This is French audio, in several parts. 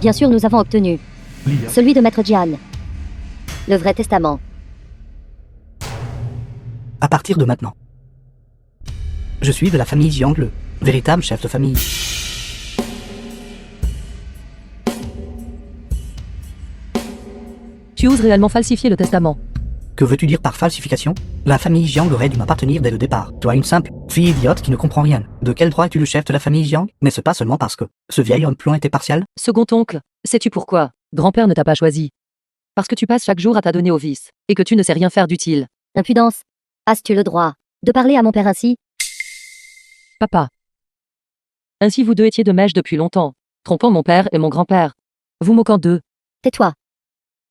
Bien sûr, nous avons obtenu Lia. celui de Maître Jian. Le vrai testament. À partir de maintenant. Je suis de la famille Jiang, le véritable chef de famille. Tu oses réellement falsifier le testament. Que veux-tu dire par falsification? La famille Jiang aurait dû m'appartenir dès le départ. Toi, une simple fille idiote qui ne comprend rien. De quel droit es-tu le chef de la famille Jiang? Mais ce pas seulement parce que ce vieil homme plan était partial. Second oncle, sais-tu pourquoi grand-père ne t'a pas choisi? Parce que tu passes chaque jour à t'adonner au vice, et que tu ne sais rien faire d'utile. Impudence. As-tu le droit de parler à mon père ainsi? Papa. Ainsi vous deux étiez de mèche depuis longtemps, trompant mon père et mon grand-père. Vous moquant d'eux. Tais-toi.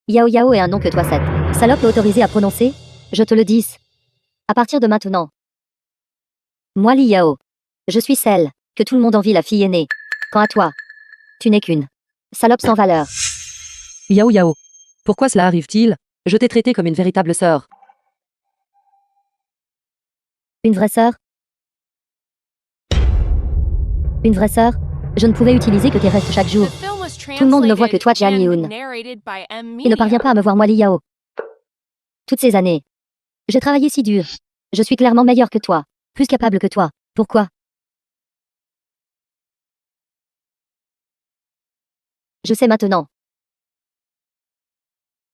Yao Yao est un nom que toi, cette salope est autorisée à prononcer? Je te le dis. À partir de maintenant. Moi, Li Yao. Je suis celle que tout le monde envie, la fille aînée. Quant à toi, tu n'es qu'une salope sans valeur. Yao Yao. Pourquoi cela arrive-t-il? Je t'ai traité comme une véritable sœur. Une vraie sœur? Une vraie sœur? Je ne pouvais utiliser que tes restes chaque jour. Tout le monde ne voit que toi, Jian Yoon. Il ne parvient pas à me voir moi, Li Yao. Toutes ces années. J'ai travaillé si dur. Je suis clairement meilleure que toi. Plus capable que toi. Pourquoi? Je sais maintenant.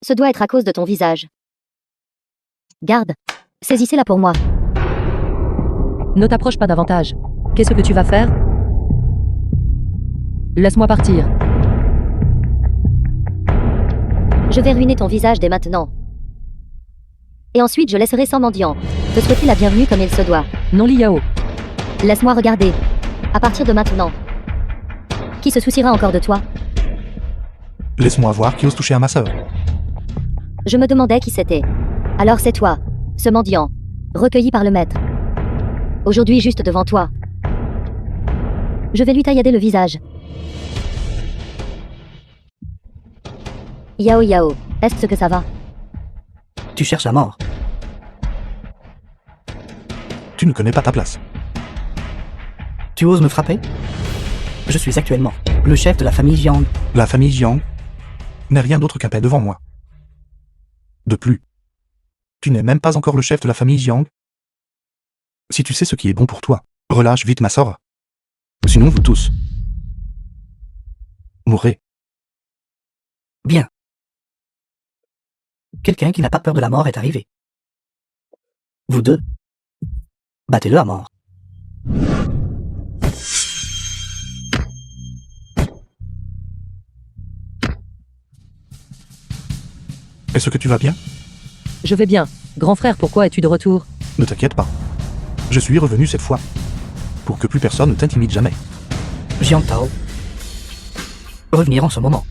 Ce doit être à cause de ton visage. Garde. Saisissez-la pour moi. Ne t'approche pas davantage. Qu'est-ce que tu vas faire? Laisse-moi partir. Je vais ruiner ton visage dès maintenant. Et ensuite je laisserai sans mendiant te souhaiter la bienvenue comme il se doit. Non, Li Yao. Laisse-moi regarder. À partir de maintenant. Qui se souciera encore de toi? Laisse-moi voir qui ose toucher à ma sœur. Je me demandais qui c'était. Alors c'est toi, ce mendiant, recueilli par le maître. Aujourd'hui juste devant toi. Je vais lui taillader le visage. Yao Yao, est-ce que ça va? Tu cherches la mort. Tu ne connais pas ta place. Tu oses me frapper? Je suis actuellement le chef de la famille Jiang. La famille Jiang n'est rien d'autre qu'un paix devant moi. De plus, tu n'es même pas encore le chef de la famille Jiang. Si tu sais ce qui est bon pour toi, relâche vite ma sœur. Sinon vous tous mourrez. Bien. Quelqu'un qui n'a pas peur de la mort est arrivé. Vous deux, battez-le à mort. Est-ce que tu vas bien? Je vais bien. Grand frère, pourquoi es-tu de retour? Ne t'inquiète pas. Je suis revenu cette fois. Pour que plus personne ne t'intimide jamais. Jiang Tao. Revenir en ce moment.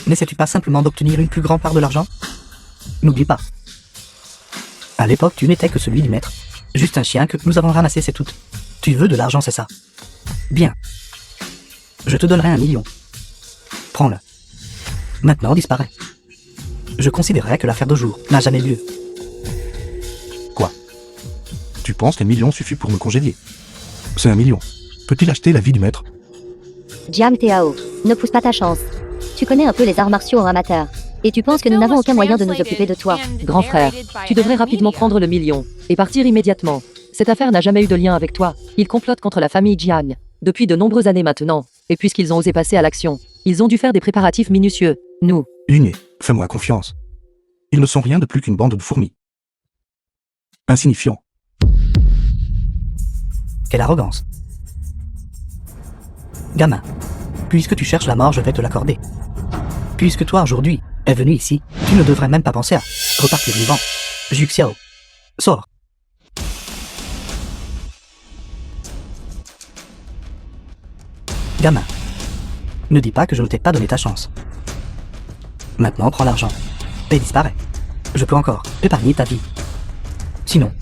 N'essaies-tu pas simplement d'obtenir une plus grande part de l'argent? N'oublie pas. À l'époque, tu n'étais que celui du maître. Juste un chien que nous avons ramassé, c'est tout. Tu veux de l'argent, c'est ça? Bien. Je te donnerai 1 million. Prends-le. Maintenant, disparais. Je considérerais que l'affaire de jour n'a jamais lieu. Quoi? Tu penses qu'un million suffit pour me congédier? C'est 1 million. Peut-il acheter la vie du maître? Jiang Tao, ne pousse pas ta chance. Tu connais un peu les arts martiaux en amateur. Et tu penses que nous n'avons aucun moyen de nous occuper de toi. Grand frère, tu devrais rapidement prendre le million et partir immédiatement. Cette affaire n'a jamais eu de lien avec toi. Ils complotent contre la famille Jiang depuis de nombreuses années maintenant. Et puisqu'ils ont osé passer à l'action, ils ont dû faire des préparatifs minutieux. Nous. Ligné, fais-moi confiance. Ils ne sont rien de plus qu'une bande de fourmis. Insignifiants. Quelle arrogance. Gamin, puisque tu cherches la mort, je vais te l'accorder. Puisque toi, aujourd'hui, es venu ici, tu ne devrais même pas penser à repartir vivant. Juxiao, sors. Gamin, ne dis pas que je ne t'ai pas donné ta chance. Maintenant, prends l'argent et disparais. Je peux encore épargner ta vie. Sinon,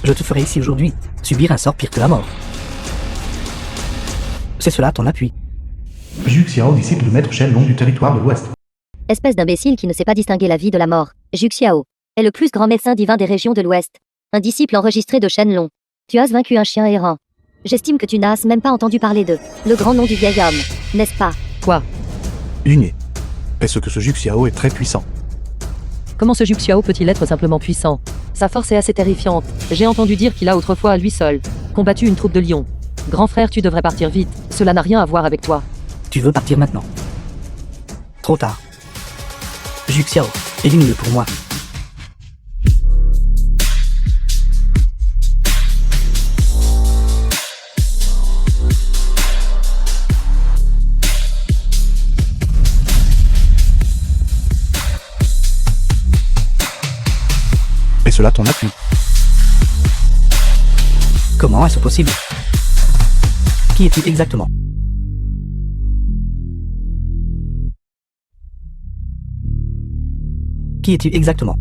je te ferai ici aujourd'hui subir un sort pire que la mort. C'est cela ton appui. Zhu Xiao, disciple de Maître Shenlong du territoire de l'Ouest. Espèce d'imbécile qui ne sait pas distinguer la vie de la mort. Zhu Xiao est le plus grand médecin divin des régions de l'Ouest. Un disciple enregistré de Shenlong. Tu as vaincu un chien errant. J'estime que tu n'as même pas entendu parler de le grand nom du vieil homme, n'est-ce pas? Quoi? Yunye. Est-ce que ce Juxiao est très puissant? Comment ce Juxiao peut-il être simplement puissant? Sa force est assez terrifiante. J'ai entendu dire qu'il a autrefois, à lui seul, combattu une troupe de lions. Grand frère, tu devrais partir vite. Cela n'a rien à voir avec toi. Tu veux partir maintenant? Trop tard. Juxiao, élimine-le pour moi. Et cela ton appui. Comment est-ce possible? Qui es-tu exactement? Qui es-tu exactement?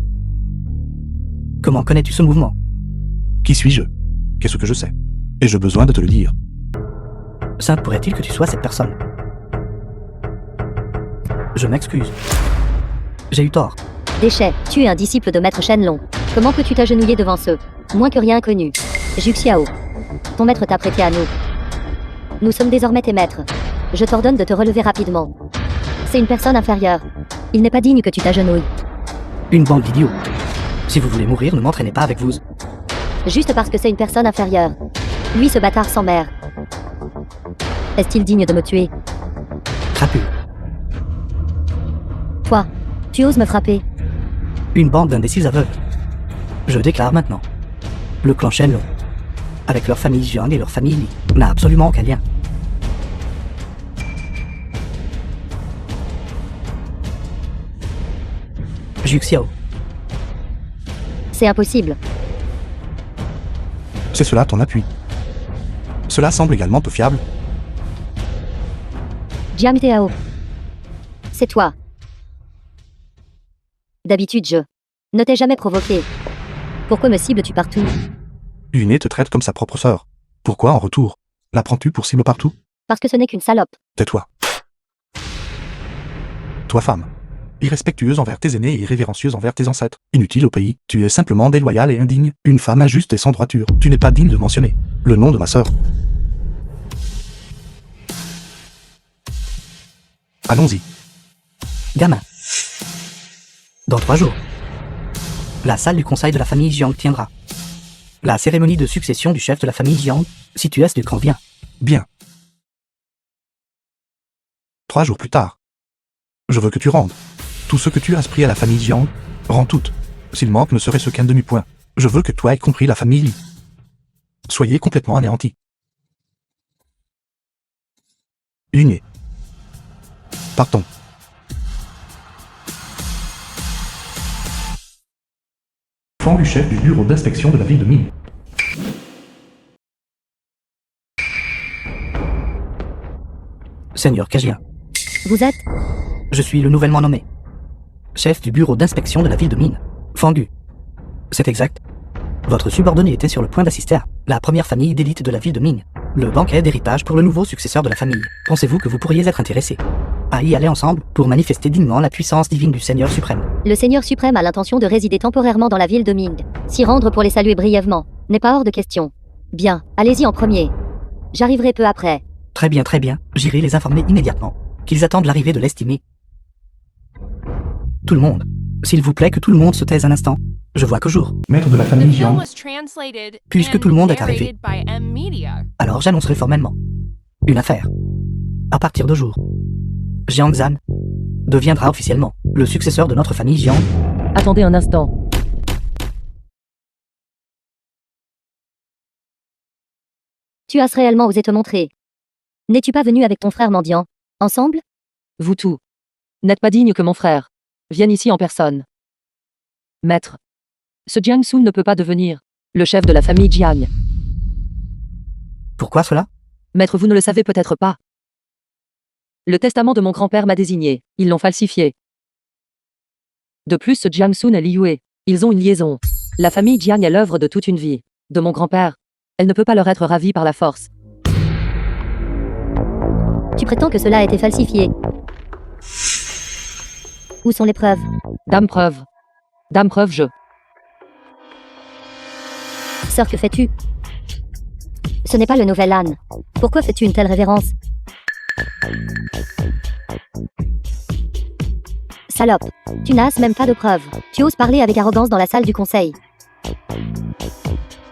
Comment connais-tu ce mouvement? Qui suis-je? Qu'est-ce que je sais? Ai-je besoin de te le dire? Ça pourrait-il que tu sois cette personne? Je m'excuse. J'ai eu tort. Déchet, tu es un disciple de Maître Shenlong. Comment peux-tu t'agenouiller devant ce moins que rien inconnu? Juxiao. Ton maître t'a prêté à nous. Nous sommes désormais tes maîtres. Je t'ordonne de te relever rapidement. C'est une personne inférieure. Il n'est pas digne que tu t'agenouilles. Une bande d'idiots. Si vous voulez mourir, ne m'entraînez pas avec vous. Juste parce que c'est une personne inférieure. Lui, ce bâtard sans mère. Est-il digne de me tuer? Crapule. Toi, tu oses me frapper? Une bande d'imbéciles aveugles. Je déclare maintenant. Le clan Shenlong, avec leur famille Jiang et leur famille Li, n'a absolument aucun lien. Juxiao. C'est impossible. C'est cela ton appui. Cela semble également peu fiable. Jiang Tao. C'est toi. D'habitude, je ne t'ai jamais provoqué. Pourquoi me cibles-tu partout? Yunye te traite comme sa propre sœur. Pourquoi en retour? La prends-tu pour cible partout? Parce que ce n'est qu'une salope. Tais-toi. Toi femme. Irrespectueuse envers tes aînés et irrévérencieuse envers tes ancêtres. Inutile au pays, tu es simplement déloyale et indigne. Une femme injuste et sans droiture. Tu n'es pas digne de mentionner le nom de ma sœur. Allons-y. Gamin. Dans 3 jours. La salle du conseil de la famille Jiang tiendra. La cérémonie de succession du chef de la famille Jiang, si tu es du camp, viens. Bien. 3 jours plus tard. Je veux que tu rendes. Tout ce que tu as appris à la famille Jiang, rends tout. S'il manque ne serait-ce qu'un demi-point. Je veux que toi, y compris la famille Li, soyez complètement anéantis. Yunye. Partons. Enfant du chef du bureau d'inspection de la ville de Ming. Seigneur Kajia, Vous êtes? je suis le nouvellement nommé chef du bureau d'inspection de la ville de Mine. Fangu. C'est exact. Votre subordonné était sur le point d'assister à la première famille d'élite de la ville de Ming, le banquet d'héritage pour le nouveau successeur de la famille. Pensez-vous que vous pourriez être intéressé à y aller ensemble pour manifester dignement la puissance divine du Seigneur suprême? Le Seigneur suprême a l'intention de résider temporairement dans la ville de Ming. S'y rendre pour les saluer brièvement n'est pas hors de question. Bien, allez-y en premier. J'arriverai peu après. Très bien, j'irai les informer immédiatement qu'ils attendent l'arrivée de l'estimé. Tout le monde. S'il vous plaît, que tout le monde se taise un instant. Je vois que jour. Maître de la The famille film Jiang. was translated Puisque and tout le monde est arrivé. narrated by M Media. Alors j'annoncerai formellement une affaire. À partir de jour, Jiang Zhan deviendra officiellement le successeur de notre famille Jiang. Attendez un instant. Tu as réellement osé te montrer. N'es-tu pas venu avec ton frère mendiant, ensemble? Vous tous. N'êtes pas digne que mon frère. Vienne ici en personne. Maître. Ce Jiang Sun ne peut pas devenir le chef de la famille Jiang. Pourquoi cela? Maître, vous ne le savez peut-être pas. Le testament de mon grand-père m'a désigné. Ils l'ont falsifié. De plus, ce Jiang Sun et Li Yue, ils ont une liaison. La famille Jiang est l'œuvre de toute une vie. De mon grand-père. Elle ne peut pas leur être ravie par la force. Tu prétends que cela a été falsifié. Où sont les preuves? Dame preuve. Dame preuve, je. Sœur, que fais-tu? Ce n'est pas le nouvel âne. Pourquoi fais-tu une telle révérence? Salope. Tu n'as même pas de preuves. Tu oses parler avec arrogance dans la salle du conseil.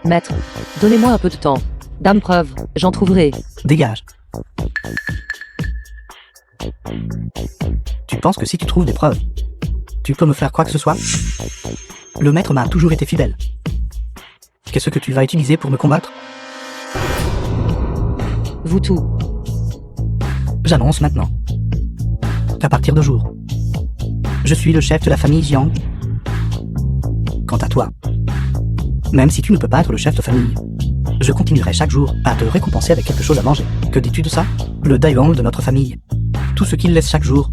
Maître, donnez-moi un peu de temps. Dame preuve, j'en trouverai. Dégage. Tu penses que si tu trouves des preuves, tu peux me faire quoi que ce soit? Le maître m'a toujours été fidèle. Qu'est-ce que tu vas utiliser pour me combattre? Vous tout. J'annonce maintenant qu'à partir de jour, je suis le chef de la famille Jiang. Quant à toi, même si tu ne peux pas être le chef de famille, je continuerai chaque jour à te récompenser avec quelque chose à manger. Que dis-tu de ça? Le Daiyong de notre famille. Tout ce qu'il laisse chaque jour,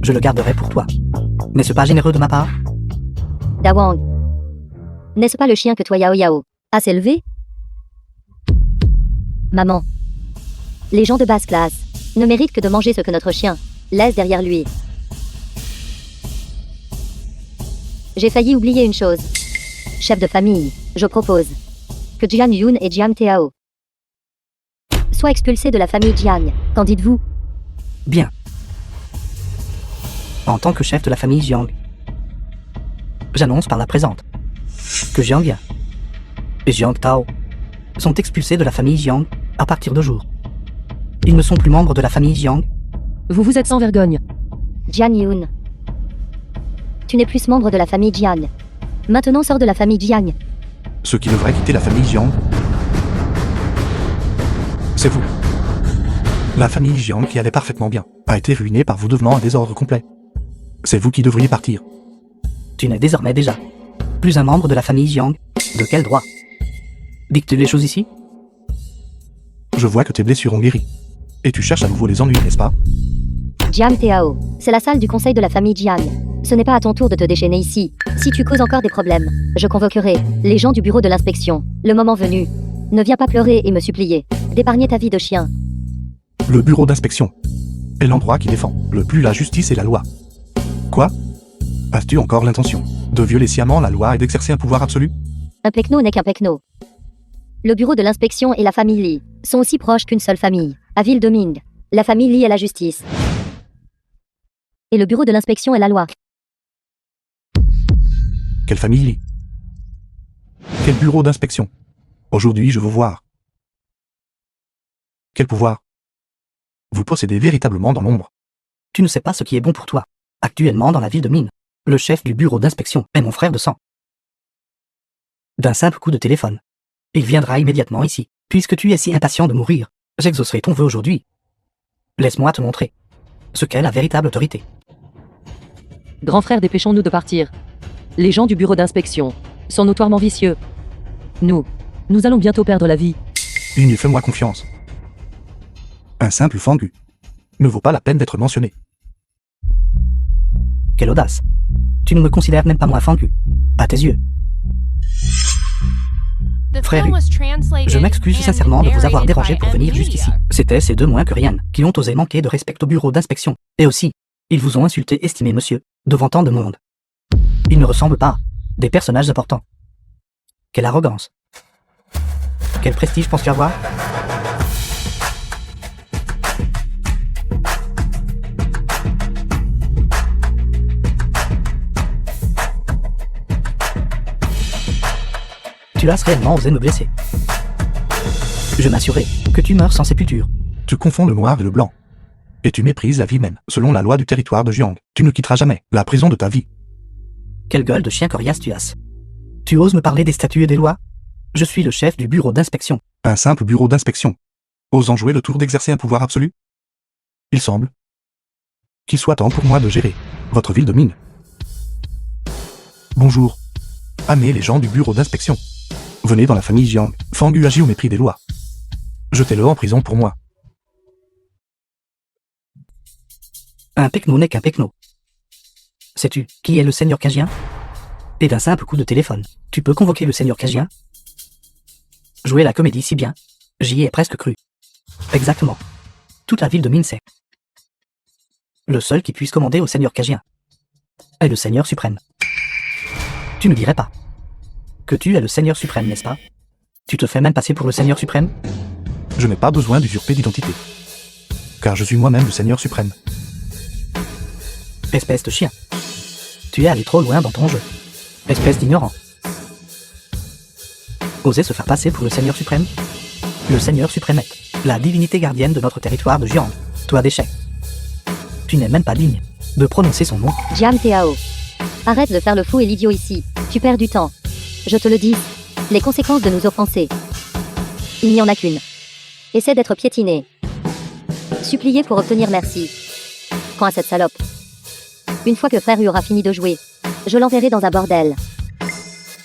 je le garderai pour toi. N'est-ce pas généreux de ma part? Dawang. N'est-ce pas le chien que toi Yao Yao a s'élevé? Maman. Les gens de basse classe ne méritent que de manger ce que notre chien laisse derrière lui. J'ai failli oublier une chose. Chef de famille, je propose que Jiang Yun et Jiang Tao soient expulsés de la famille Jiang. Qu'en dites-vous? Bien. En tant que chef de la famille Jiang, j'annonce par la présente que Jiang Yan et Jiang Tao sont expulsés de la famille Jiang à partir de jour. Ils ne sont plus membres de la famille Jiang. Vous êtes sans vergogne. Jiang Yun. Tu n'es plus membre de la famille Jiang. Maintenant sors de la famille Jiang. Ceux qui devraient quitter la famille Jiang, c'est vous. La famille Jiang, qui allait parfaitement bien, a été ruinée par vous devenant un désordre complet. C'est vous qui devriez partir. Tu n'es désormais déjà plus un membre de la famille Jiang. De quel droit? Dictes-tu les choses ici? Je vois que tes blessures ont guéri. Et tu cherches à nouveau les ennuis, n'est-ce pas? Jiang Tao, c'est la salle du conseil de la famille Jiang. Ce n'est pas à ton tour de te déchaîner ici. Si tu causes encore des problèmes, je convoquerai les gens du bureau de l'inspection. Le moment venu, ne viens pas pleurer et me supplier d'épargner ta vie de chien. Le bureau d'inspection est l'endroit qui défend le plus la justice et la loi. Quoi? As-tu encore l'intention de violer sciemment la loi et d'exercer un pouvoir absolu? Un pecno n'est qu'un pecno. Le bureau de l'inspection et la famille Li sont aussi proches qu'une seule famille. À Ville de Ming, la famille Li est la justice. Et le bureau de l'inspection est la loi. Quelle famille Li? Quel bureau d'inspection? Aujourd'hui, je veux voir. Quel pouvoir vous possédez véritablement dans l'ombre? Tu ne sais pas ce qui est bon pour toi. Actuellement dans la ville de Mine, le chef du bureau d'inspection est mon frère de sang. D'un simple coup de téléphone, il viendra immédiatement ici. Puisque tu es si impatient de mourir, j'exaucerai ton vœu aujourd'hui. Laisse-moi te montrer ce qu'est la véritable autorité. Grand frère, dépêchons-nous de partir. Les gens du bureau d'inspection sont notoirement vicieux. Nous allons bientôt perdre la vie. Ligne, fais-moi confiance. Un simple fangu ne vaut pas la peine d'être mentionné. Quelle audace. Tu ne me considères même pas moi fangu. À tes yeux. The Frère, film was translated Je m'excuse and sincèrement de vous avoir narrated dérangé by pour venir Media. jusqu'ici. C'était ces deux moins que rien qui ont osé manquer de respect au bureau d'inspection. Et aussi, ils vous ont insulté, estimé monsieur, devant tant de monde. Ils ne ressemblent pas à des personnages importants. Quelle arrogance. Quel prestige penses-tu avoir? Tu as réellement osé me blesser. Je m'assurais que tu meurs sans sépulture. Tu confonds le noir et le blanc. Et tu méprises la vie même. Selon la loi du territoire de Jiang, tu ne quitteras jamais la prison de ta vie. Quelle gueule de chien coriace tu as. Tu oses me parler des statuts et des lois? Je suis le chef du bureau d'inspection. Un simple bureau d'inspection, osant jouer le tour d'exercer un pouvoir absolu? Il semble qu'il soit temps pour moi de gérer votre ville de Mine. Bonjour. Amis les gens du bureau d'inspection. Venez dans la famille Jiang. Fangu agit au mépris des lois. Jetez-le en prison pour moi. Un pecno n'est qu'un pecno. Sais-tu qui est le seigneur Kagien? Et d'un simple coup de téléphone, tu peux convoquer le seigneur Kagien? Jouer la comédie si bien, j'y ai presque cru. Exactement. Toute la ville de Mine sait. Le seul qui puisse commander au seigneur Kagien est le seigneur suprême. Tu ne dirais pas que tu es le seigneur suprême, n'est-ce pas? Tu te fais même passer pour le seigneur suprême? Je n'ai pas besoin d'usurper d'identité. Car je suis moi-même le Seigneur suprême. Espèce de chien. Tu es allé trop loin dans ton jeu. Espèce d'ignorant. Oser se faire passer pour le Seigneur suprême? Le Seigneur suprême est la divinité gardienne de notre territoire de Jiang. Toi d'échec. Tu n'es même pas digne de prononcer son nom. Jiang Tao. Arrête de faire le fou et l'idiot ici. Tu perds du temps. Je te le dis. Les conséquences de nous offenser. Il n'y en a qu'une. Essaie d'être piétiné. Supplier pour obtenir merci. Quand à cette salope. Une fois que frère Hu aura fini de jouer, je l'enverrai dans un bordel.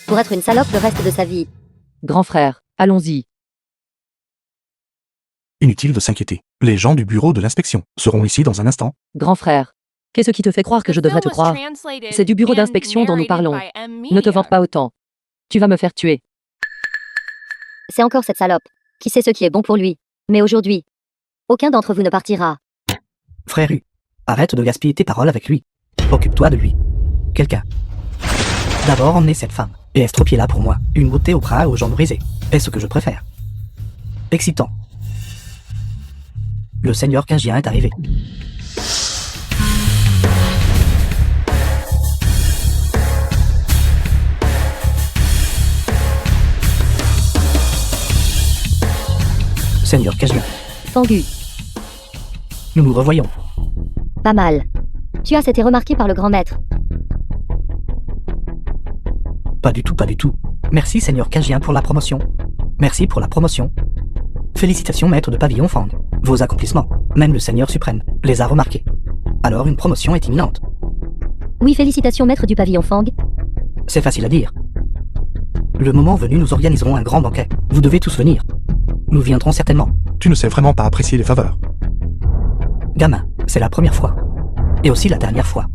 Pour être une salope le reste de sa vie. Grand frère, allons-y. Inutile de s'inquiéter. Les gens du bureau de l'inspection seront ici dans un instant. Grand frère. Qu'est-ce qui te fait croire que je devrais te croire? C'est du bureau d'inspection dont nous parlons. Ne te vante pas autant. Tu vas me faire tuer. C'est encore cette salope. Qui sait ce qui est bon pour lui. Mais aujourd'hui, aucun d'entre vous ne partira. Frère Hu, arrête de gaspiller tes paroles avec lui. Occupe-toi de lui. Quelqu'un. D'abord emmener cette femme et estropier-la pour moi. Une beauté aux bras et aux jambes brisées. Est ce que je préfère. Excitant. Le Seigneur Kajien est arrivé. Seigneur Kajien, Fanghu. nous nous revoyons. Pas mal. Tu as été remarqué par le grand maître. Pas du tout, pas du tout. Merci Seigneur Kajien pour la promotion. Merci pour la promotion. Félicitations maître de pavillon Fang. Vos accomplissements, même le Seigneur suprême, les a remarqués. Alors une promotion est imminente. Oui, félicitations maître du pavillon Fang. C'est facile à dire. Le moment venu, nous organiserons un grand banquet. Vous devez tous venir. Nous viendrons certainement. Tu ne sais vraiment pas apprécier les faveurs. Gamin, c'est la première fois. Et aussi la dernière fois.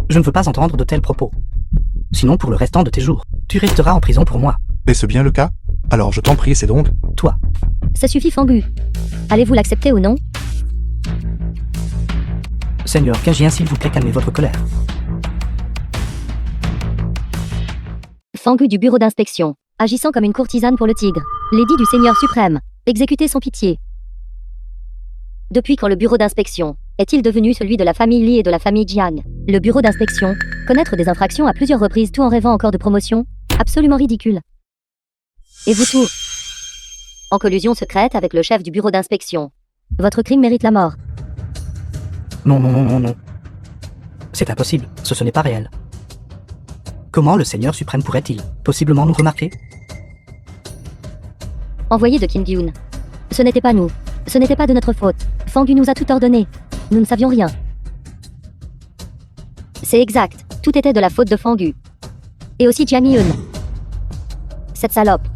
Je ne veux pas entendre de tels propos. Sinon, pour le restant de tes jours, tu resteras en prison pour moi. Est-ce bien le cas? Alors je t'en prie, c'est donc. Toi. Ça suffit Fanghu. Allez-vous l'accepter ou non? Seigneur Kajien, s'il vous plaît, calmez votre colère. Fanghu du bureau d'inspection, agissant comme une courtisane pour le tigre. Lady du Seigneur suprême, exécutée sans pitié. Depuis quand le bureau d'inspection est-il devenu celui de la famille Li et de la famille Jiang? Le bureau d'inspection, connaître des infractions à plusieurs reprises tout en rêvant encore de promotion? Absolument ridicule. Et vous tous? En collusion secrète avec le chef du bureau d'inspection. Votre crime mérite la mort. Non, non, non, non, non. C'est impossible, ce n'est pas réel. Comment le Seigneur suprême pourrait-il possiblement nous remarquer? Envoyé de Kim Gyun. Ce n'était pas nous. Ce n'était pas de notre faute. Fanghu nous a tout ordonné. Nous ne savions rien. C'est exact. Tout était de la faute de Fanghu. Et aussi Jiang Yun. Cette salope.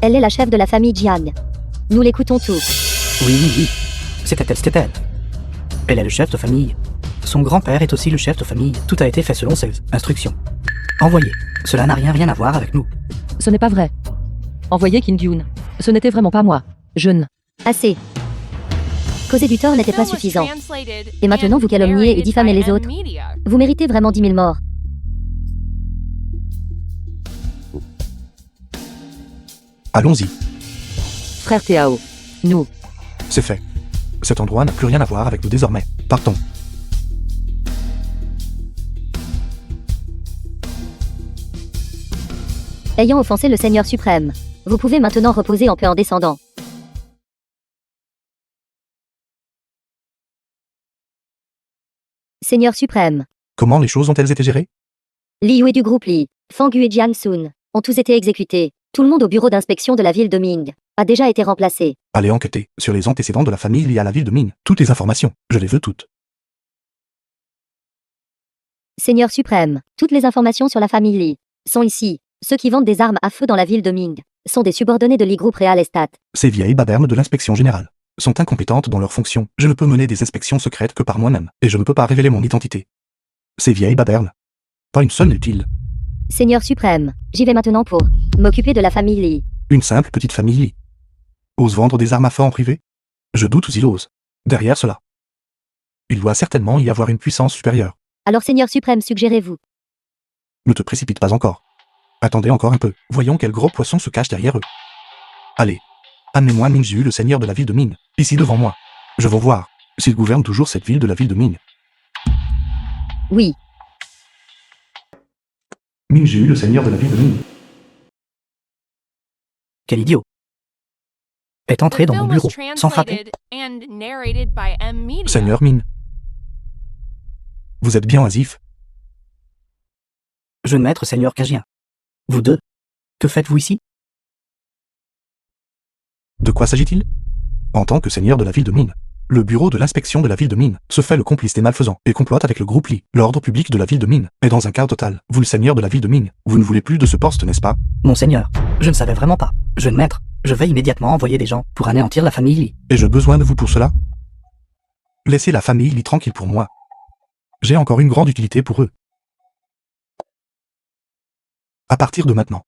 Elle est la chef de la famille Jiang. Nous l'écoutons tous. Oui, oui, oui. C'était elle. Elle est le chef de famille. Son grand-père est aussi le chef de famille. Tout a été fait selon ses instructions. Envoyé. Cela n'a rien à voir avec nous. Ce n'est pas vrai. Envoyez Kim Gyun. Ce n'était vraiment pas moi. Je ne... Assez. Causer du tort n'était pas suffisant. Et maintenant vous calomniez et diffamez les autres. Vous méritez vraiment 10 000 morts. Allons-y. Frère Tao. Nous. C'est fait. Cet endroit n'a plus rien à voir avec nous désormais. Partons. Ayant offensé le Seigneur suprême, vous pouvez maintenant reposer en paix en descendant. Seigneur suprême, Comment les choses ont-elles été gérées? Li Yue du groupe Li, Fanghu et Jiang Sun ont tous été exécutés. Tout le monde au bureau d'inspection de la ville de Ming a déjà été remplacé. Allez enquêter sur les antécédents de la famille liée à la ville de Ming. Toutes les informations, je les veux toutes. Seigneur suprême, toutes les informations sur la famille Li sont ici. Ceux qui vendent des armes à feu dans la ville de Ming sont des subordonnés de Li Group Real Estate. Ces vieilles babernes de l'inspection générale sont incompétentes dans leurs fonctions. Je ne peux mener des inspections secrètes que par moi-même, et je ne peux pas révéler mon identité. Ces vieilles babernes. Pas une seule n'est utile. Seigneur suprême, j'y vais maintenant pour m'occuper de la famille Li. Une simple petite famille Li ose vendre des armes à feu en privé? Je doute s'il ose. Derrière cela, il doit certainement y avoir une puissance supérieure. Alors Seigneur suprême, suggérez-vous? Ne te précipite pas encore. Attendez encore un peu. Voyons quel gros poisson se cache derrière eux. Allez, amenez-moi Mingzhu, le seigneur de la ville de Ming, ici devant moi. Je veux voir s'il gouverne toujours cette ville de la ville de Ming. Oui, Ming Ju, le seigneur de la ville de Ming. Quel idiot. Est entré The dans mon film was bureau, sans frapper. translated and narrated by M Media. Seigneur Ming. Vous êtes bien oisif. Jeune maître seigneur Kagien. Vous deux. Que faites-vous ici? De quoi s'agit-il? En tant que seigneur de la ville de Ming, le bureau de l'inspection de la ville de Ming se fait le complice des malfaisants et complote avec le groupe Li. L'ordre public de la ville de Ming est dans un chaos total. Vous, le seigneur de la ville de Ming, vous ne voulez plus de ce poste, n'est-ce pas? Monseigneur, je ne savais vraiment pas. Jeune maître, je vais immédiatement envoyer des gens pour anéantir la famille Li. Et j'ai besoin de vous pour cela? Laissez la famille Li tranquille pour moi. J'ai encore une grande utilité pour eux. À partir de maintenant.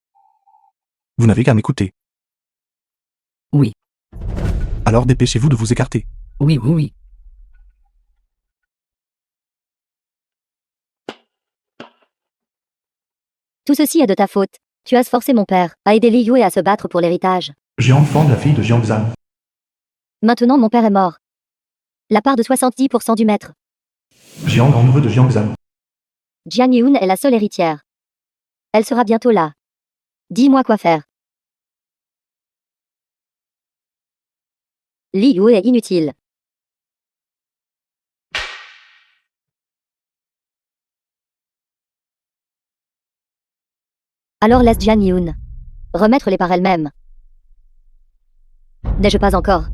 Vous n'avez qu'à m'écouter. Oui, Alors dépêchez-vous de vous écarter. oui, oui, oui. tout ceci est de ta faute. Tu as forcé mon père à aider Li Yue à se battre pour l'héritage. Jiang Fang, la fille de Jiang Zhan. Maintenant mon père est mort. La part de 70% du maître. Jiang, grand-neveu de Jiang Zhan. Jiang Yun est la seule héritière. Elle sera bientôt là. Dis-moi quoi faire. Li Yue est inutile. Alors laisse Jiang Yun remettre les par elle-même. N'ai-je pas encore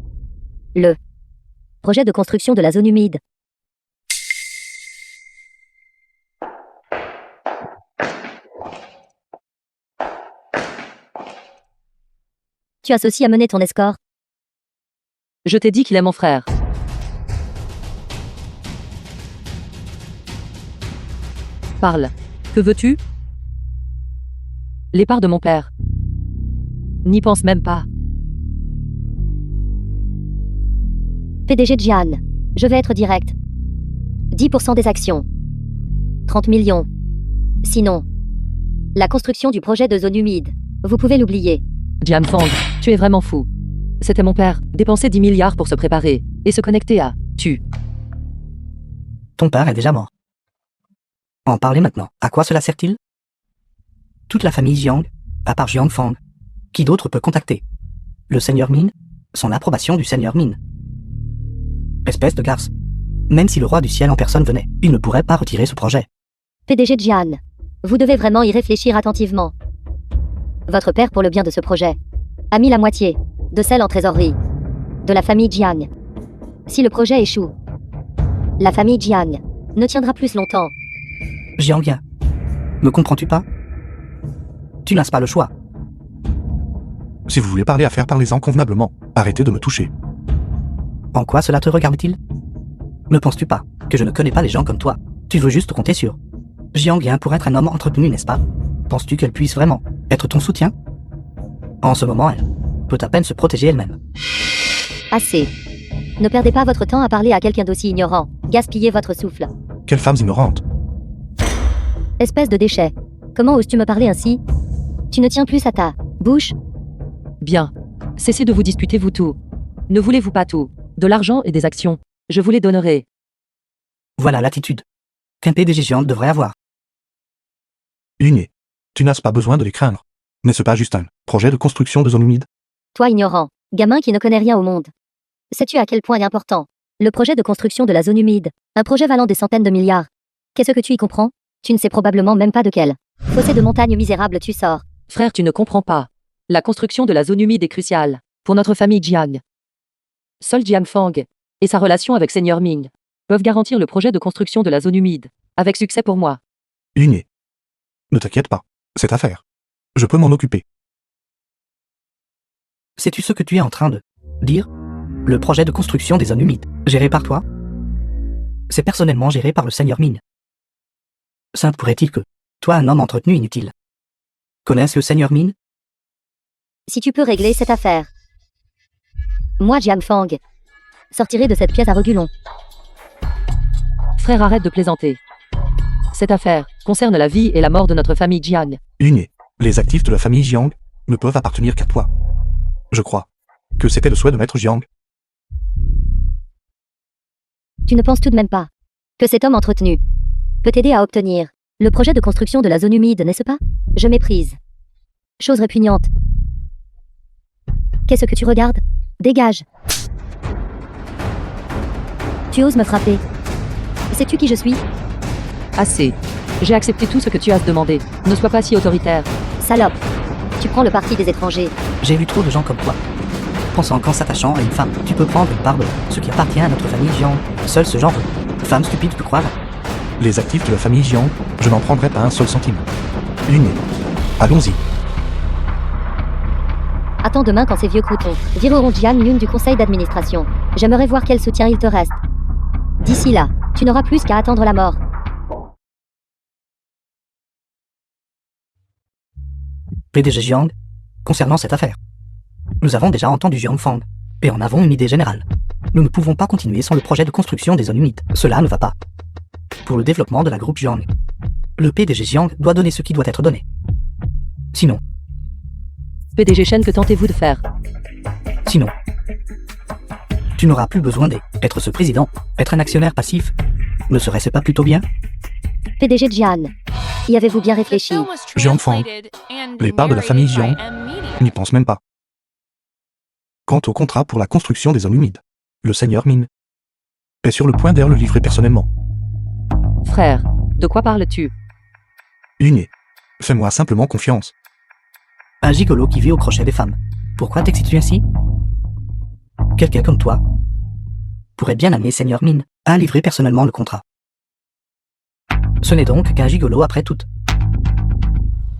le projet de construction de la zone humide? Tu as ceci à mener ton escorte. Je t'ai dit qu'il est mon frère. Parle. Que veux-tu? Les parts de mon père. N'y pense même pas. PDG de Jian. Je vais être direct. 10% des actions. 30 millions. Sinon, la construction du projet de zone humide. Vous pouvez l'oublier. Jian Fang, tu es vraiment fou. C'était mon père, dépenser 10 milliards pour se préparer, et se connecter à tu. Ton père est déjà mort. En parler maintenant. À quoi cela sert-il? Toute la famille Jiang, à part Jiang Fang. Qui d'autre peut contacter? Le seigneur Min? Son approbation du seigneur Min. Espèce de garce. Même si le roi du ciel en personne venait, il ne pourrait pas retirer ce projet. PDG de Jian. Vous devez vraiment y réfléchir attentivement. Votre père, pour le bien de ce projet, a mis la moitié de celle en trésorerie de la famille Jiang. Si le projet échoue, la famille Jiang ne tiendra plus longtemps. Jiang Yan. Me comprends-tu pas? Tu n'as pas le choix. Si vous voulez parler affaires, parlez-en convenablement. Arrêtez de me toucher. En quoi cela te regarde-t-il? Ne penses-tu pas que je ne connais pas les gens comme toi? Tu veux juste compter sur Jiang Yan pour être un homme entretenu, n'est-ce pas? Penses-tu qu'elle puisse vraiment être ton soutien? En ce moment, elle peut à peine se protéger elle-même. Assez. Ne perdez pas votre temps à parler à quelqu'un d'aussi ignorant. Gaspillez votre souffle. Quelles femmes ignorantes. Espèce de déchet. Comment oses-tu me parler ainsi? Tu ne tiens plus à ta bouche? Bien. Cessez de vous disputer vous tout. Ne voulez-vous pas tout? De l'argent et des actions. Je vous les donnerai. Voilà l'attitude qu'un PDG géant devrait avoir. Ligné. Tu n'as pas besoin de les craindre. N'est-ce pas juste un projet de construction de zone humide? Toi ignorant, gamin qui ne connaît rien au monde. Sais-tu à quel point est important le projet de construction de la zone humide, un projet valant des centaines de milliards? Qu'est-ce que tu y comprends? Tu ne sais probablement même pas de quel fossé de montagne misérable tu sors. Frère, tu ne comprends pas. La construction de la zone humide est cruciale pour notre famille Jiang. Seul Jian Fang et sa relation avec Seigneur Ming peuvent garantir le projet de construction de la zone humide, avec succès pour moi. Ligné. Ne t'inquiète pas. Cette affaire. Je peux m'en occuper. Sais-tu ce que tu es en train de dire? Le projet de construction des zones humides, géré par toi? C'est personnellement géré par le seigneur Min. Simple pourrait-il que, toi un homme entretenu inutile, connaisse le seigneur Min? Si tu peux régler cette affaire. Moi, Jiang Fang, sortirai de cette pièce à reculons. Frère, arrête de plaisanter. Cette affaire concerne la vie et la mort de notre famille Jiang. Ligné. Les actifs de la famille Jiang ne peuvent appartenir qu'à toi. Je crois que c'était le souhait de maître Jiang. Tu ne penses tout de même pas que cet homme entretenu peut t'aider à obtenir le projet de construction de la zone humide, n'est-ce pas? Je méprise. Chose répugnante. Qu'est-ce que tu regardes? Dégage. Tu oses me frapper. Sais-tu qui je suis? Assez. J'ai accepté tout ce que tu as demandé. Ne sois pas si autoritaire. Salope. Tu prends le parti des étrangers. J'ai vu trop de gens comme toi. Pensant qu'en s'attachant à une femme, tu peux prendre une part de ce qui appartient à notre famille Jiang. Seul ce genre de femme stupide peut croire. Les actifs de la famille Jiang, je n'en prendrai pas un seul centime. Lunez. Allons-y. Attends demain quand ces vieux croutons vireront Jian Yun du conseil d'administration. J'aimerais voir quel soutien il te reste. D'ici là, tu n'auras plus qu'à attendre la mort. PDG Jiang, concernant cette affaire. Nous avons déjà entendu Jiang Fang, et en avons une idée générale. Nous ne pouvons pas continuer sans le projet de construction des zones humides. Cela ne va pas. Pour le développement de la groupe Jiang, le PDG Jiang doit donner ce qui doit être donné. Sinon, PDG Shen, que tentez-vous de faire? Sinon, tu n'auras plus besoin d'être ce président, être un actionnaire passif. Ne serait-ce pas plutôt bien? PDG Jian, y avez-vous bien réfléchi? Jiang Fang. Les parts de la famille Jiang n'y pense même pas. Quant au contrat pour la construction des zones humides, le seigneur Min est sur le point d'ailleurs le livrer personnellement. Frère, de quoi parles-tu? Lunez. Fais-moi simplement confiance. Un gigolo qui vit au crochet des femmes. Pourquoi t'excites-tu ainsi? Quelqu'un comme toi pourrait bien amener Seigneur Min à livrer personnellement le contrat. Ce n'est donc qu'un gigolo après tout.